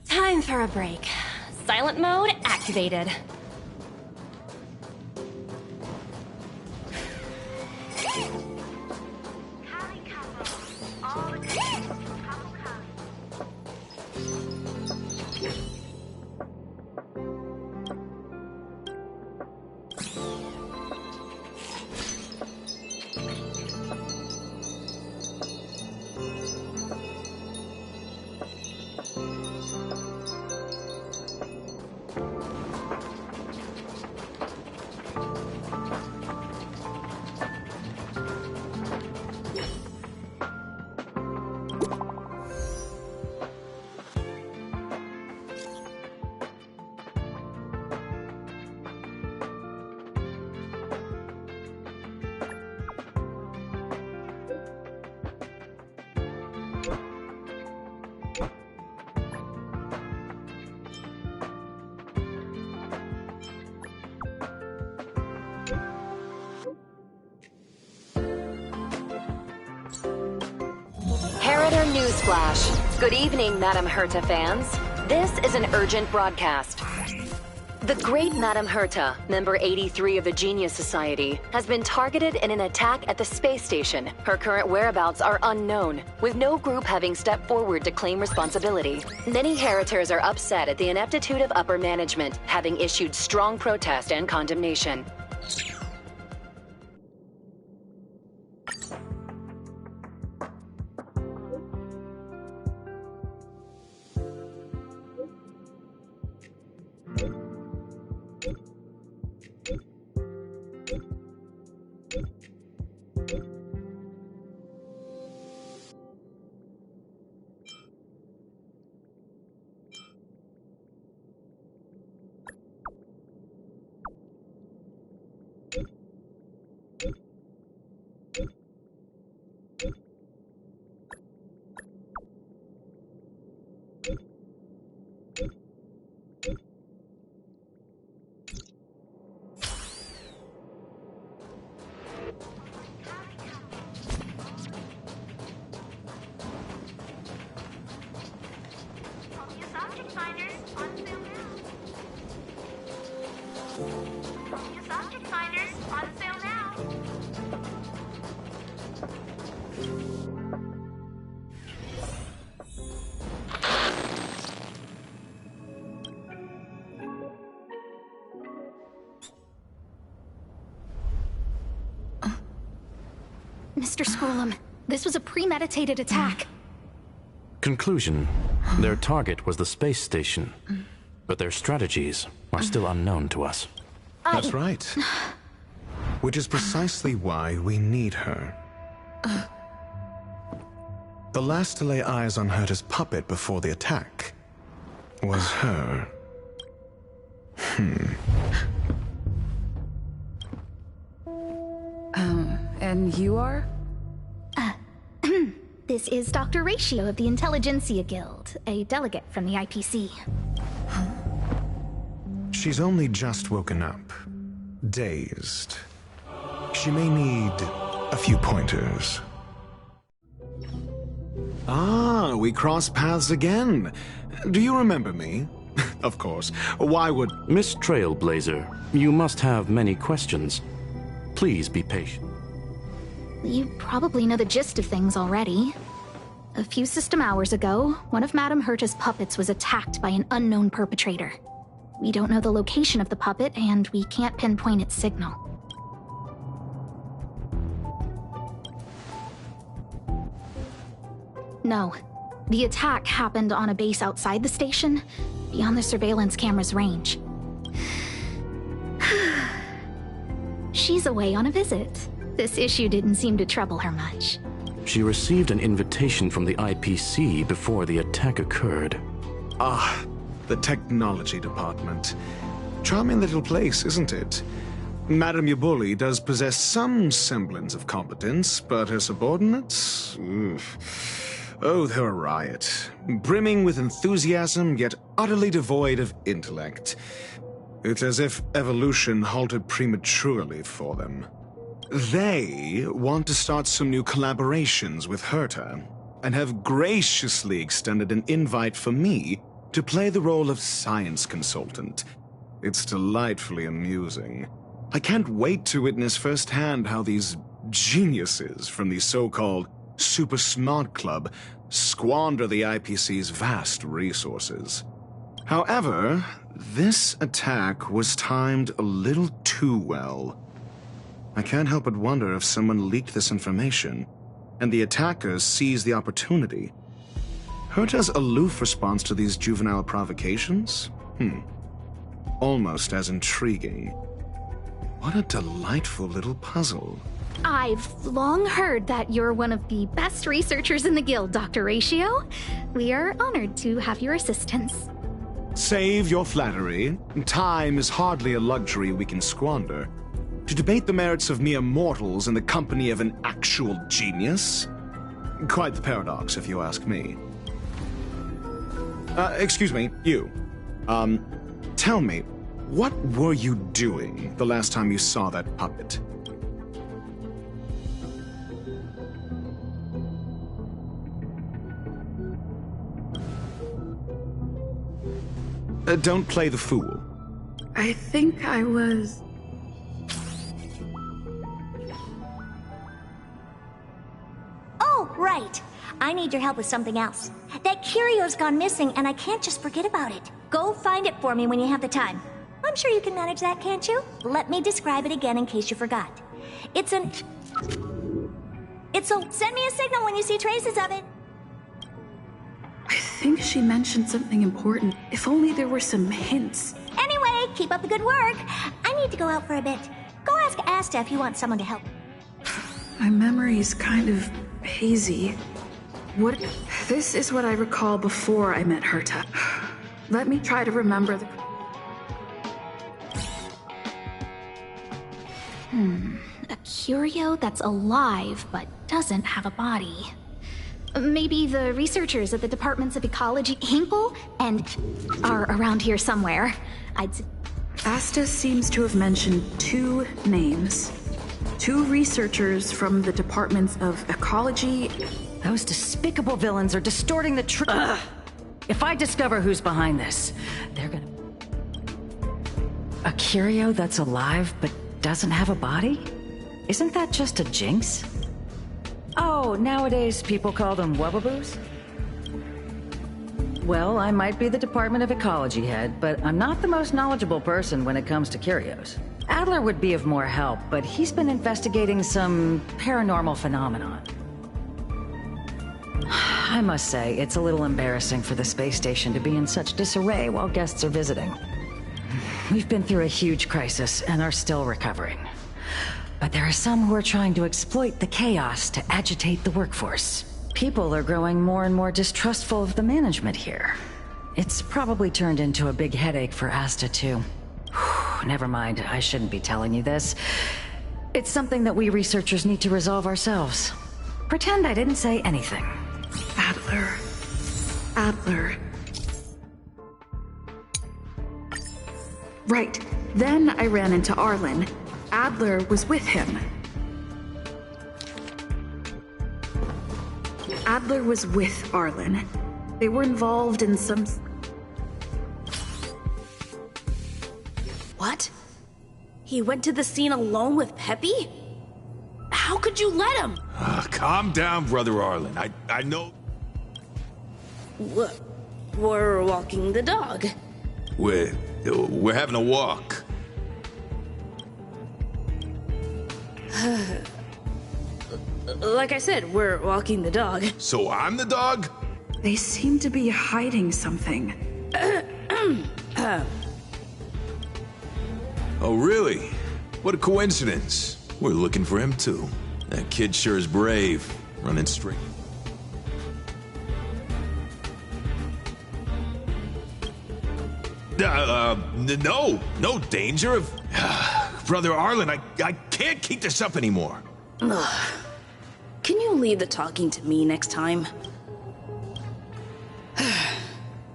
Time for a break. Silent mode activated. Newsflash. Good evening, Madam Herta fans. This is an urgent broadcast. The great Madame Herta, member 83 of the Genius Society, has been targeted in an attack at the space station. Her current whereabouts are unknown, with no group having stepped forward to claim responsibility. Many Heritors are upset at the ineptitude of upper management, having issued strong protest and condemnation. Mr. Schoolum, this was a premeditated attack. Conclusion: their target was the space station, but their strategies are still unknown to us. That's right. Which is precisely why we need her. The last to lay eyes on Herta's puppet before the attack was her. And you are? This is Dr. Ratio of the Intelligentsia Guild, a delegate from the IPC. She's only just woken up, dazed. She may need a few pointers. Ah, we cross paths again. Do you remember me? Of course. Why would... Miss Trailblazer, you must have many questions. Please be patient. You probably know the gist of things already. A few system hours ago, one of Madame Herta's puppets was attacked by an unknown perpetrator. We don't know the location of the puppet, and we can't pinpoint its signal. No. The attack happened on a base outside the station, beyond the surveillance camera's range. She's away on a visit. This issue didn't seem to trouble her much. She received an invitation from the IPC before the attack occurred. Ah, the technology department. Charming little place, isn't it? Madame Yabuli does possess some semblance of competence, but her subordinates? Oh, they're a riot. Brimming with enthusiasm, yet utterly devoid of intellect. It's as if evolution halted prematurely for them. They want to start some new collaborations with Herta, and have graciously extended an invite for me to play the role of science consultant. It's delightfully amusing. I can't wait to witness firsthand how these geniuses from the so-called Super Smart Club squander the IPC's vast resources. However, this attack was timed a little too well. I can't help but wonder if someone leaked this information, and the attackers seized the opportunity. Herta's aloof response to these juvenile provocations? Almost as intriguing. What a delightful little puzzle. I've long heard that you're one of the best researchers in the guild, Dr. Ratio. We are honored to have your assistance. Save your flattery. Time is hardly a luxury we can squander. To debate the merits of mere mortals in the company of an actual genius? Quite the paradox, if you ask me. Excuse me, you. Tell me, what were you doing the last time you saw that puppet? Don't play the fool. I think I was... Oh, right. I need your help with something else. That curio's gone missing, and I can't just forget about it. Go find it for me when you have the time. I'm sure you can manage that, can't you? Let me describe it again in case you forgot. Send me a signal when you see traces of it. I think she mentioned something important. If only there were some hints. Anyway, keep up the good work. I need to go out for a bit. Go ask Asta if you want someone to help. My memory's kind of hazy. This is what I recall before I met Herta. Let me try to remember the... A curio that's alive but doesn't have a body. Maybe the researchers at the Departments of Ecology, Hinkle, and are around here somewhere. Asta seems to have mentioned 2 names. 2 researchers from the Departments of Ecology. Those despicable villains are distorting the truth. If I discover who's behind this, they're gonna... A curio that's alive but doesn't have a body? Isn't that just a jinx? Oh, nowadays people call them wubbaboos? Well, I might be the Department of Ecology head, but I'm not the most knowledgeable person when it comes to curios. Adler would be of more help, but he's been investigating some paranormal phenomenon. I must say, it's a little embarrassing for the space station to be in such disarray while guests are visiting. We've been through a huge crisis and are still recovering. But there are some who are trying to exploit the chaos to agitate the workforce. People are growing more and more distrustful of the management here. It's probably turned into a big headache for Asta, too. Never mind, I shouldn't be telling you this. It's something that we researchers need to resolve ourselves. Pretend I didn't say anything. Adler. Right. Then I ran into Arlen. Adler was with him. Adler was with Arlen. They were involved in some... What? He went to the scene alone with Peppy? How could you let him? Calm down, Brother Arlen. I know... We're walking the dog. We're having a walk. Like I said, we're walking the dog. So I'm the dog? They seem to be hiding something. Oh, really? What a coincidence. We're looking for him, too. That kid sure is brave, running straight. No danger of... Brother Arlen, I can't keep this up anymore. Can you leave the talking to me next time?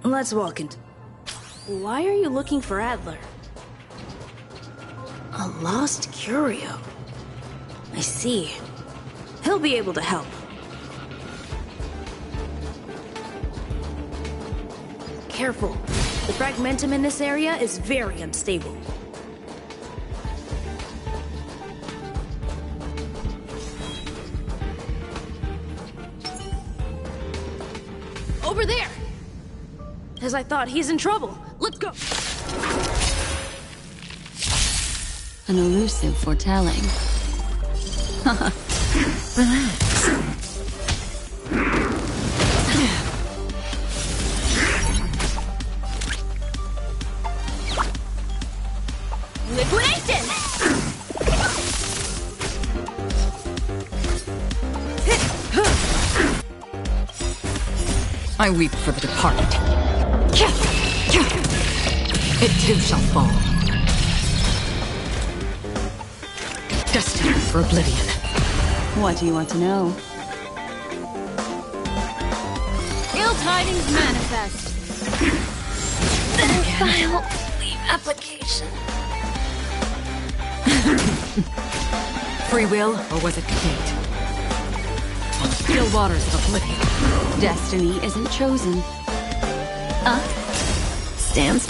Let's walk into... Why are you looking for Adler? A lost curio. I see. He'll be able to help. Careful. The fragmentum in this area is very unstable. Over there! As I thought, he's in trouble. Let's go! An elusive foretelling. Relax. Liquidation! I weep for the departed. It too shall fall. Destined for oblivion. What do you want to know? Ill tidings manifest. File. Leave application. Free will, or was it fate? On the still waters of oblivion. Destiny isn't chosen. Stands.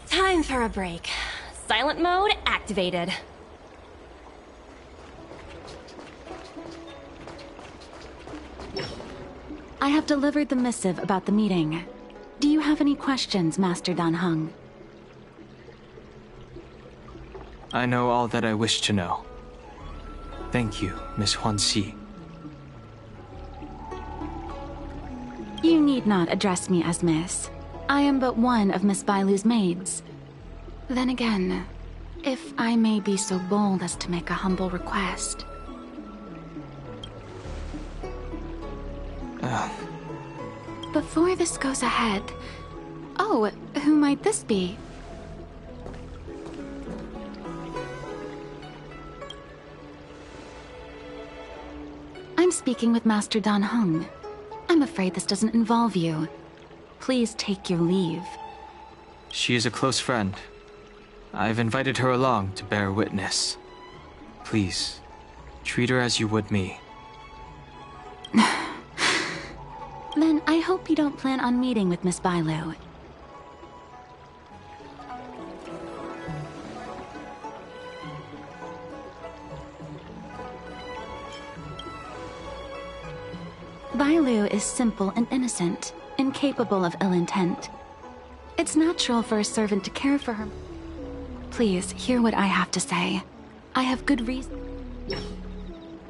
Time for a break. Silent mode activated. I have delivered the missive about the meeting. Do you have any questions, Master Dan Heng? I know all that I wish to know. Thank you, Miss Huan Xi. You need not address me as Miss. I am but one of Miss Bailu's maids. Then again, if I may be so bold as to make a humble request. Before this goes ahead... Oh, who might this be? I'm speaking with Master Dan Heng. I'm afraid this doesn't involve you. Please take your leave. She is a close friend. I've invited her along to bear witness. Please, treat her as you would me. Then I hope you don't plan on meeting with Miss Bailu. Bailu is simple and innocent, incapable of ill intent. It's natural for a servant to care for her. Please, hear what I have to say. I have good reason.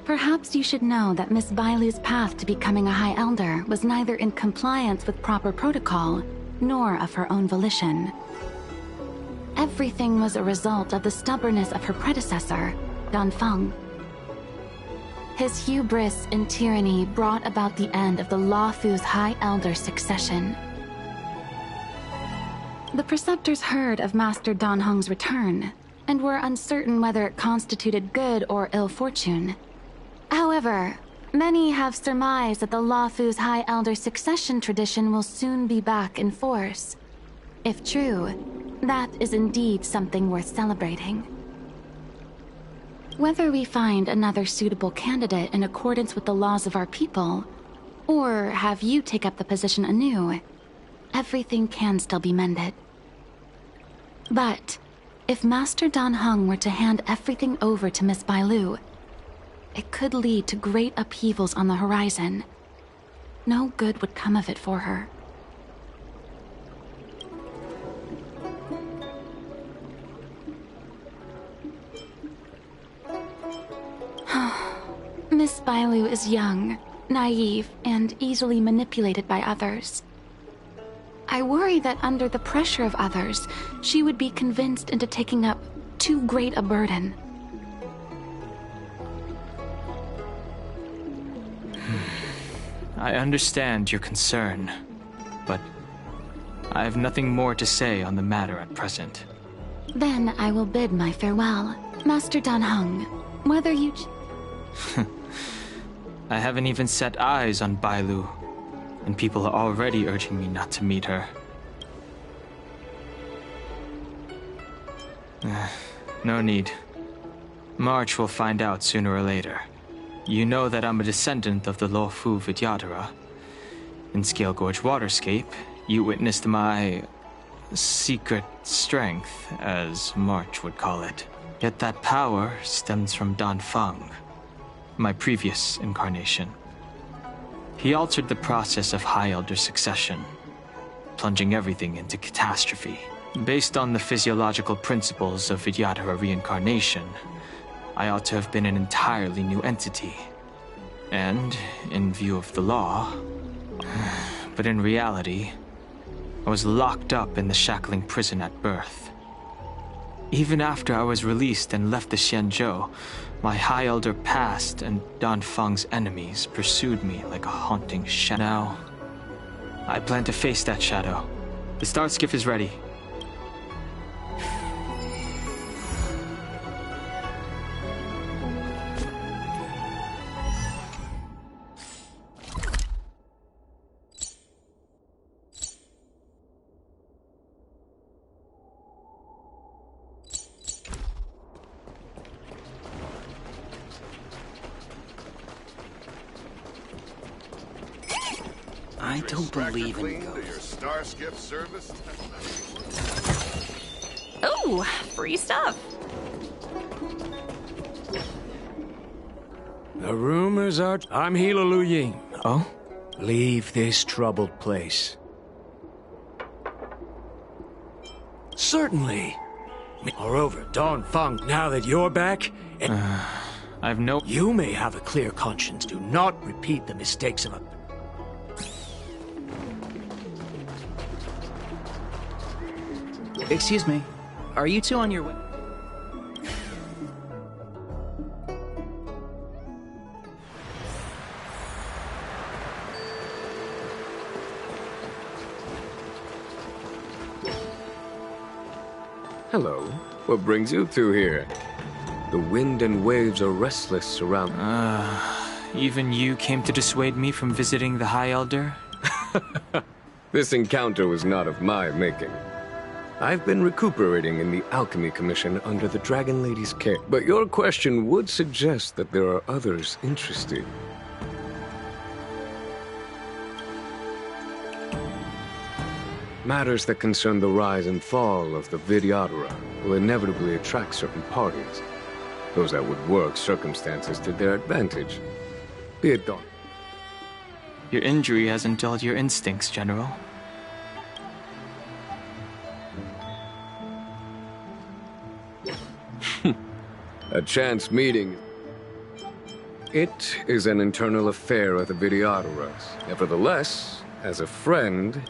Perhaps you should know that Miss Bailu's path to becoming a High Elder was neither in compliance with proper protocol, nor of her own volition. Everything was a result of the stubbornness of her predecessor, Dan Feng. His hubris and tyranny brought about the end of the Luofu's High Elder succession. The Preceptors heard of Master Dan Heng's return, and were uncertain whether it constituted good or ill fortune. However, many have surmised that the Luofu's High Elder succession tradition will soon be back in force. If true, that is indeed something worth celebrating. Whether we find another suitable candidate in accordance with the laws of our people, or have you take up the position anew, everything can still be mended. But if Master Dan Heng were to hand everything over to Miss Bailu, it could lead to great upheavals on the horizon. No good would come of it for her. Miss Bailu is young, naive, and easily manipulated by others. I worry that under the pressure of others, she would be convinced into taking up too great a burden. I understand your concern, but I have nothing more to say on the matter at present. Then I will bid my farewell. Master Dan Heng, whether you... I haven't even set eyes on Bailu, and people are already urging me not to meet her. No need. March will find out sooner or later. You know that I'm a descendant of the Luofu Vidyadhara. In Scale Gorge Waterscape, you witnessed my... secret strength, as March would call it. Yet that power stems from Dan Feng, my previous incarnation. He altered the process of High Elder succession, plunging everything into catastrophe. Based on the physiological principles of Vidyadhara reincarnation, I ought to have been an entirely new entity. And, in view of the law, but in reality, I was locked up in the shackling prison at birth. Even after I was released and left the Xianzhou, my High Elder past and Dan Feng's enemies pursued me like a haunting shadow. Now, I plan to face that shadow. The start skiff is ready. I don't believe in ghosts. Your Starskip service? Oh, free stuff. The rumors are... I'm Hila Lu Ying. Oh? Leave this troubled place. Certainly. Moreover, Dan Feng, now that you're back... I've no... You may have a clear conscience. Do not repeat the mistakes of a... Excuse me. Are you two on your way? Hello. What brings you two here? The wind and waves are restless around... Even you came to dissuade me from visiting the High Elder? This encounter was not of my making. I've been recuperating in the Alchemy Commission under the Dragon Lady's care. But your question would suggest that there are others interested. Matters that concern the rise and fall of the Vidyadhara will inevitably attract certain parties. Those that would work circumstances to their advantage. Be it done. Your injury hasn't dulled your instincts, General. A chance meeting. It is an internal affair of the Vidyadharas. Nevertheless, as a friend...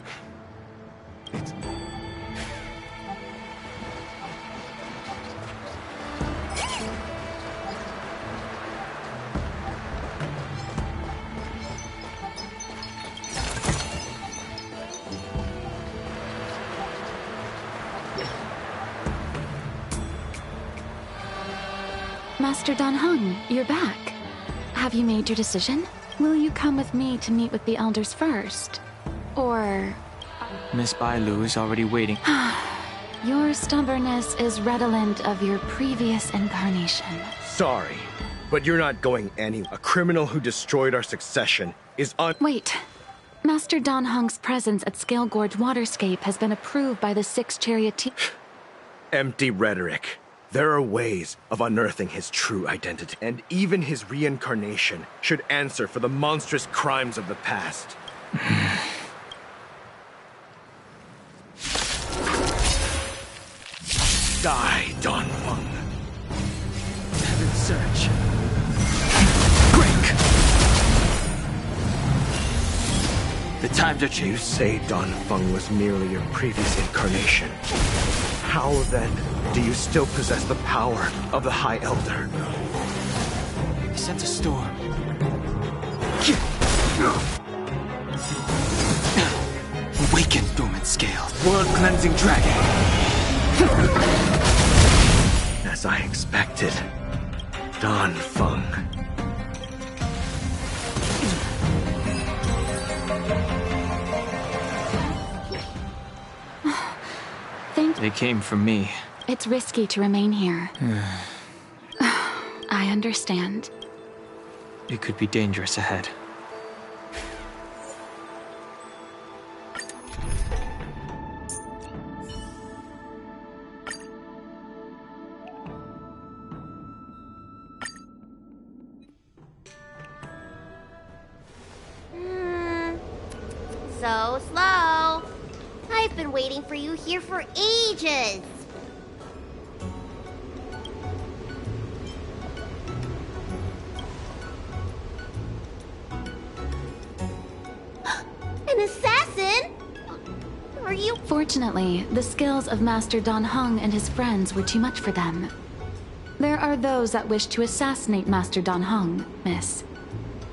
Master Dan Heng, you're back. Have you made your decision? Will you come with me to meet with the elders first? Or... Miss Bailu is already waiting. Your stubbornness is redolent of your previous incarnation. Sorry, but you're not going anywhere. A criminal who destroyed our succession is Wait. Master Dan Heng's presence at Scale Gorge Waterscape has been approved by the Six Charioteers. Empty rhetoric. There are ways of unearthing his true identity, and even his reincarnation should answer for the monstrous crimes of the past. Die, Dan Feng. Heaven's search. Break! The times are changing. You say Dan Feng was merely your previous incarnation. How, then, do you still possess the power of the High Elder? He sent a storm. Awaken, dormant scales. World-cleansing dragon. As I expected, Dan Feng. They came for me. It's risky to remain here. I understand. It could be dangerous ahead. So slow. I've been waiting for you here for ages. Fortunately, the skills of Master Dan Heng and his friends were too much for them. There are those that wish to assassinate Master Dan Heng, miss.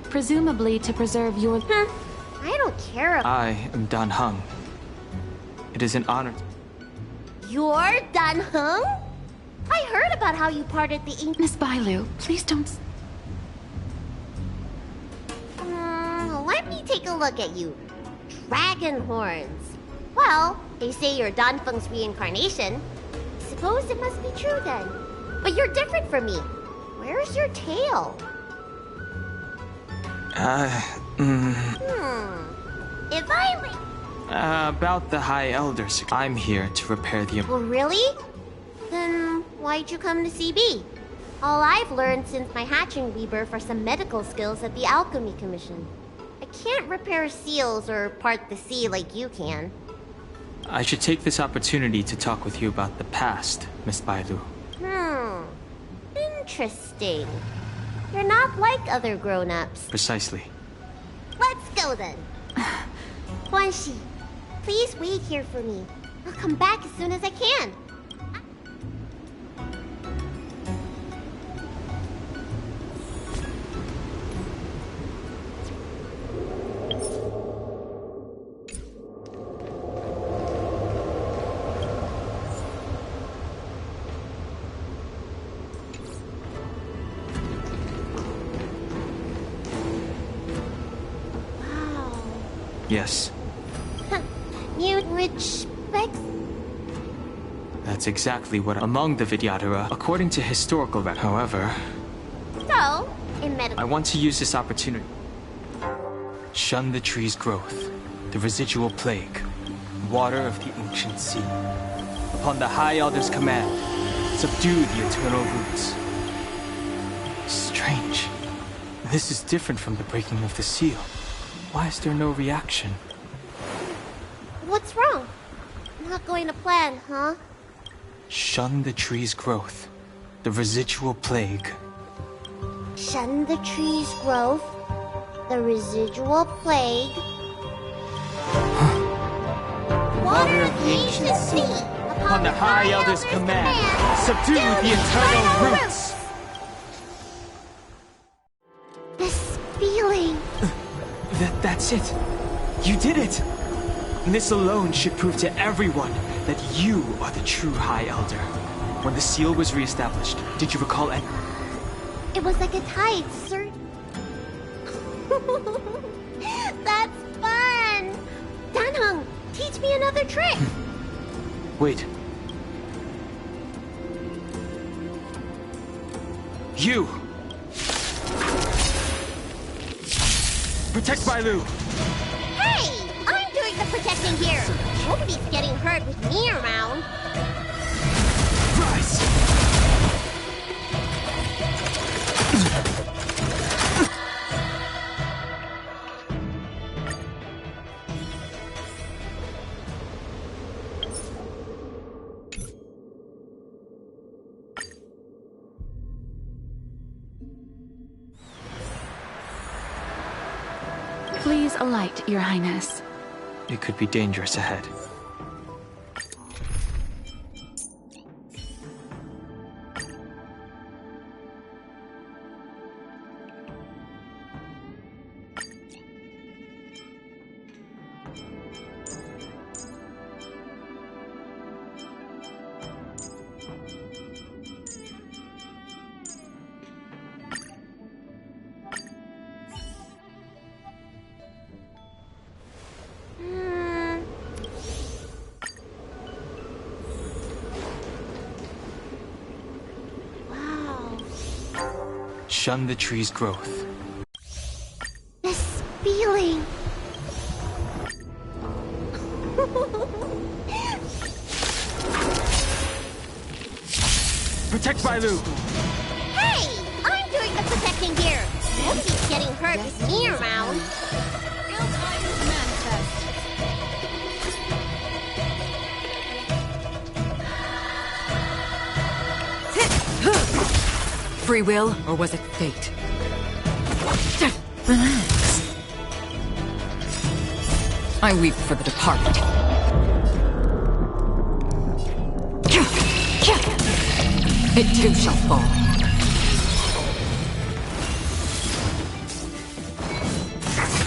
Presumably to preserve your... I don't care about... I am Dan Heng. It is an honor... You're Dan Heng? I heard about how you parted the... Miss Bailu, please don't... Let me take a look at you. Dragon horns. Well, they say you're Dan Feng's reincarnation. Suppose it must be true then. But you're different from me. Where's your tail? If I... About the High Elders, I'm here to repair the... Oh, really? Then why'd you come to CB? All I've learned since my hatching rebirth are some medical skills at the Alchemy Commission. I can't repair seals or part the sea like you can. I should take this opportunity to talk with you about the past, Miss Bailu. Interesting. You're not like other grown-ups. Precisely. Let's go then. Guanxi, please wait here for me. I'll come back as soon as I can. Yes. New rich specs? That's exactly what... Among the Vidyadhara, according to historical record. However... So, in medical... I want to use this opportunity. Shun the tree's growth, the residual plague, water of the ancient sea. Upon the High Elder's command, subdue the eternal roots. Strange. This is different from the breaking of the seal. Why is there no reaction? What's wrong? Not going to plan, huh? Shun the tree's growth, the residual plague. Shun the tree's growth, the residual plague. Water of the ancient sea, upon the High Elder's command, subdue the eternal roots. This feeling. That's it. You did it. This alone should prove to everyone that you are the true High Elder. When the seal was reestablished, did you recall any... It was like a tide, sir. That's fun. Dan Heng, teach me another trick. Wait. You! Protect Bailu! Hey! I'm doing the protecting here! Nobody's getting hurt with me around. Rise! Please alight, Your Highness. It could be dangerous ahead. Shun the tree's growth. This feeling. Protect Bailu! Hey! I'm doing the protecting here! Nobody's getting hurt with me around. Real time manifest. Free will, or was it fate? Relax. I weep for the departed. It too shall fall.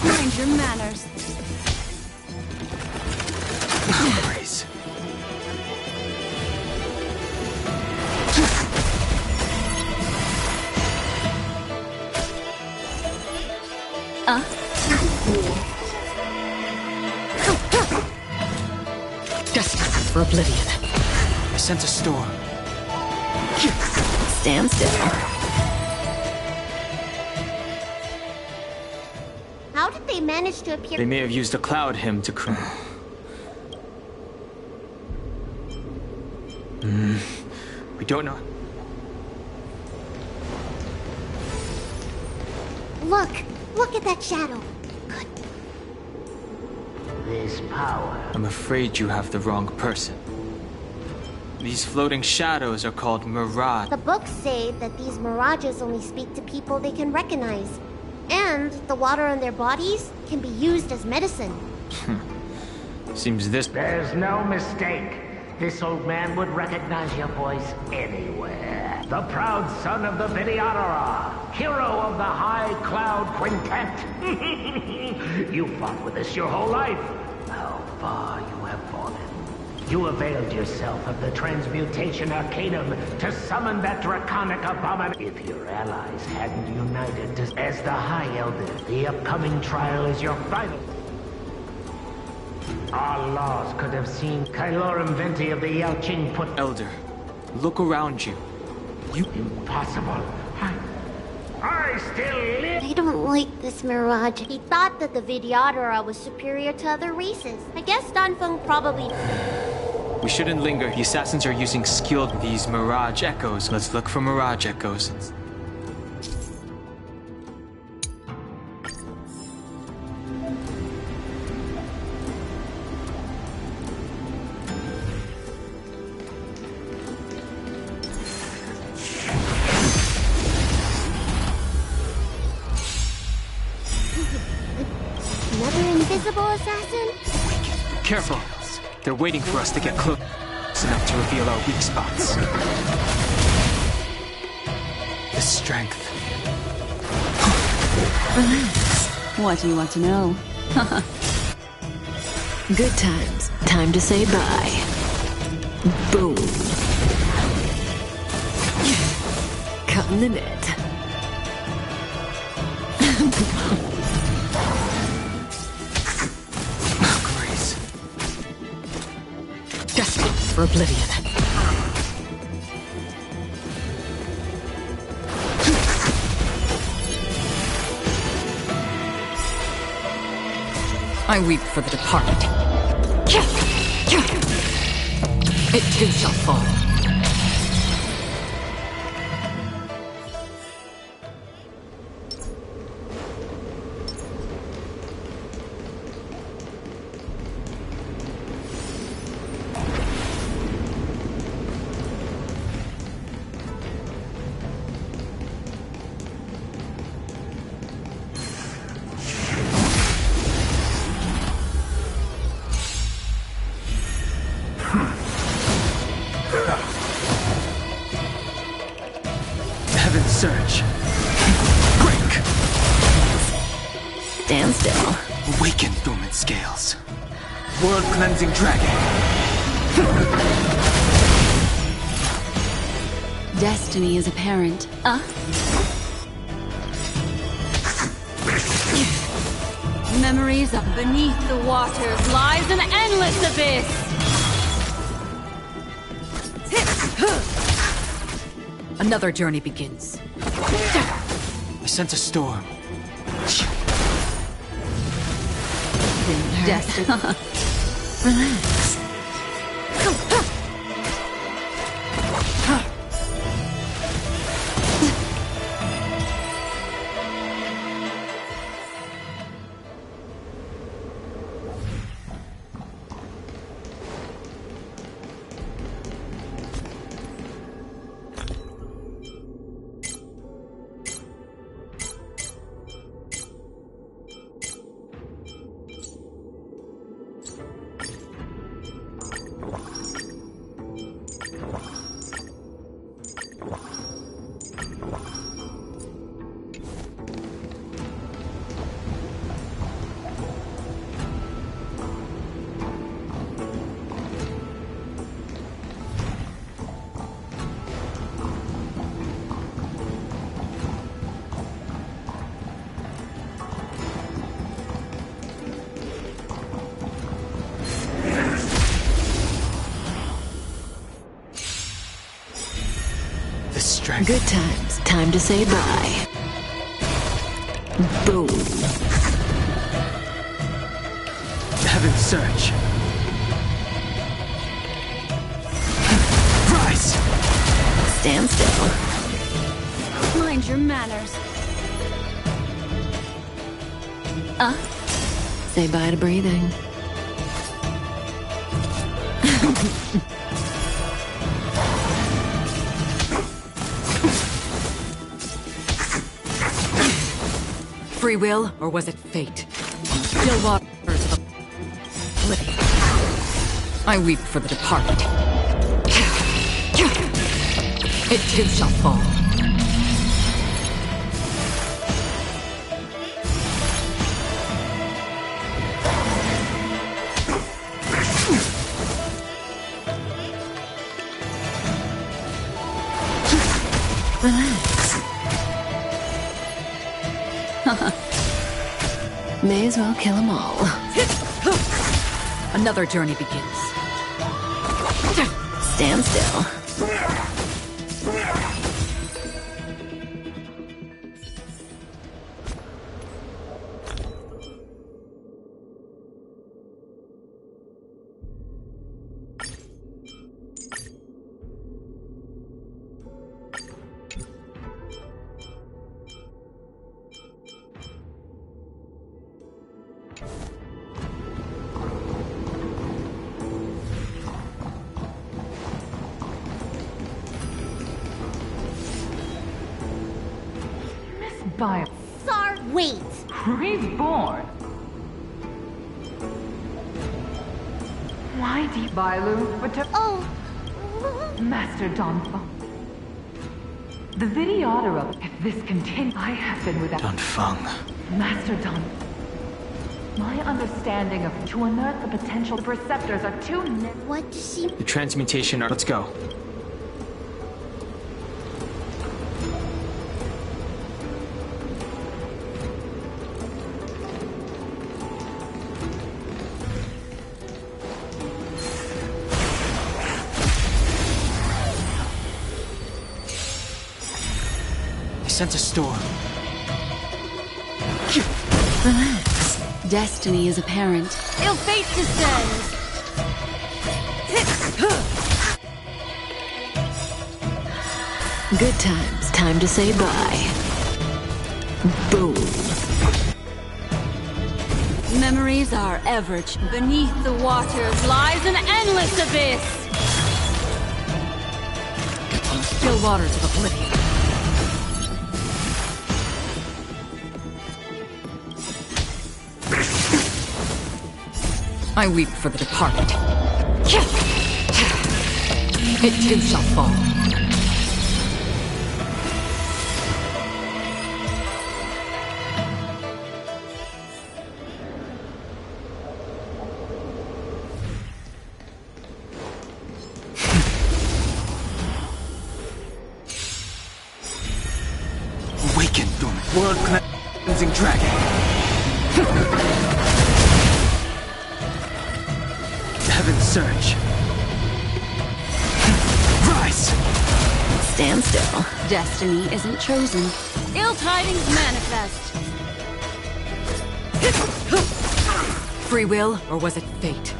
Mind your manners. Memories. Desperate for oblivion. I sense a storm. Stand still. How did they manage to appear? They may have used a cloud hymn to cry. We don't know. Look at that shadow. This power. I'm afraid you have the wrong person. These floating shadows are called mirage. The books say that these mirages only speak to people they can recognize. And the water on their bodies can be used as medicine. Seems this... There's no mistake. This old man would recognize your voice anywhere. The proud son of the Vidyadhara, hero of the High Cloud Quintet. You fought with us your whole life. How far you have fallen. You availed yourself of the Transmutation Arcanum to summon that draconic abomination. If your allies hadn't united as the High Elder, the upcoming trial is your final. Our laws could have seen Kailorum Venti of the Yaoqing put... Elder, look around you. Impossible. I still live. I don't like this mirage. He thought that the Vidyadhara was superior to other races. I guess Danfeng probably... We shouldn't linger. The assassins are using skilled these mirage echoes. Let's look for mirage echoes. Another invisible assassin? Careful. They're waiting for us to get close enough to reveal our weak spots. The strength. Relax. What do you want to know? Good times. Time to say bye. Boom. Cut in the net. For oblivion. I weep for the departed. It too shall fall. Surge. Break. Stand still. Awaken dormant scales. World cleansing dragon. Destiny is apparent. Memories of beneath the waters lies an endless abyss. Another journey begins. I sense a storm. Relax. strength. Good times. Time to say bye. Boom. Heaven's Surge. Rise! Stand still. Mind your manners. Say bye to breathing. Free will, or was it fate? Still waters of oblivion. I weep for the departed. It too shall fall. Relax. May as well kill them all. Another journey begins. Stand still. By Sar, wait! reborn. Why do Bailu return? Oh. Master Donfeng. The Videodora. If this continues, I have been without. Donfeng. Master Don. My understanding of to unearth the potential perceptors are too. What does she? The transmutation. Let's go. Sense a storm. Relax. Destiny is apparent. Ill fate descends! Good times. Time to say bye. Boom. Memories are ever beneath the waters lies an endless abyss! On the still waters of oblivion. I weep for the departed. It too shall fall. Awaken, dormant world cleansing dragon. Heaven's Surge. Rise! Stand still. Destiny isn't chosen. Ill tidings manifest. Free will, or was it fate?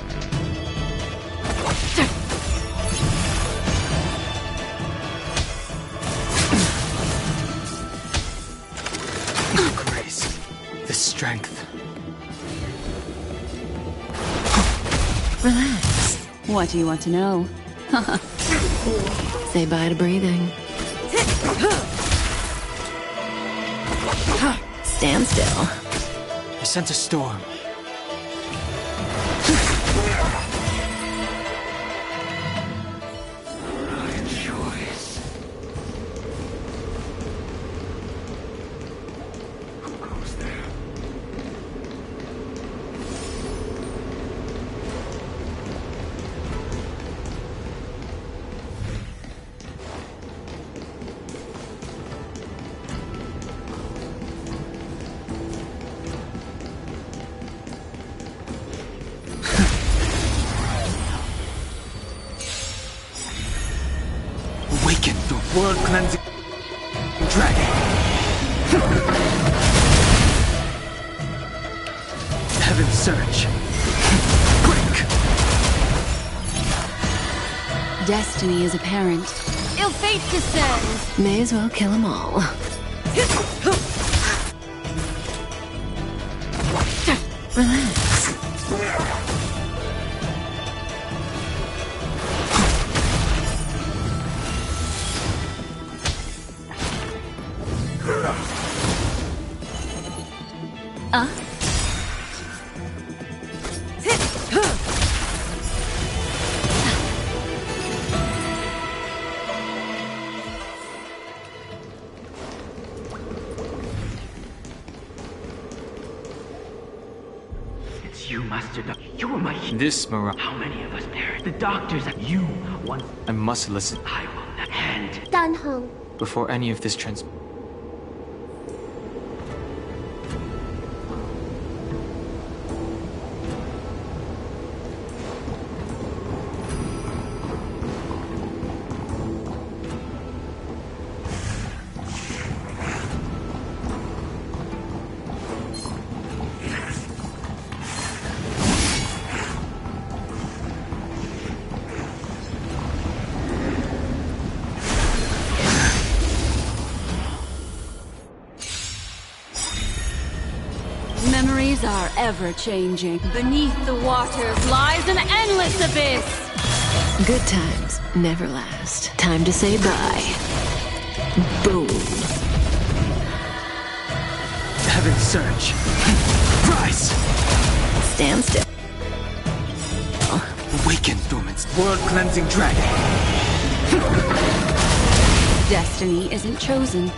The grace. The strength. Relax. What do you want to know? Say bye to breathing. Stand still. I sense a storm. World cleansing dragon. Heaven's surge. Break. Destiny is apparent. Ill fate descends! May as well kill them all. Relax. It's you, Master Doc. You were my This mirage. How many of us perished? The doctors, you once. I must listen I will not hand. Dan Hong. before any of this Memories are ever-changing. Beneath the waters lies an endless abyss! Good times never last. Time to say bye. Boom. Heaven's surge. Rise. Stand still. Awaken, dormant. World cleansing dragon. Destiny isn't chosen.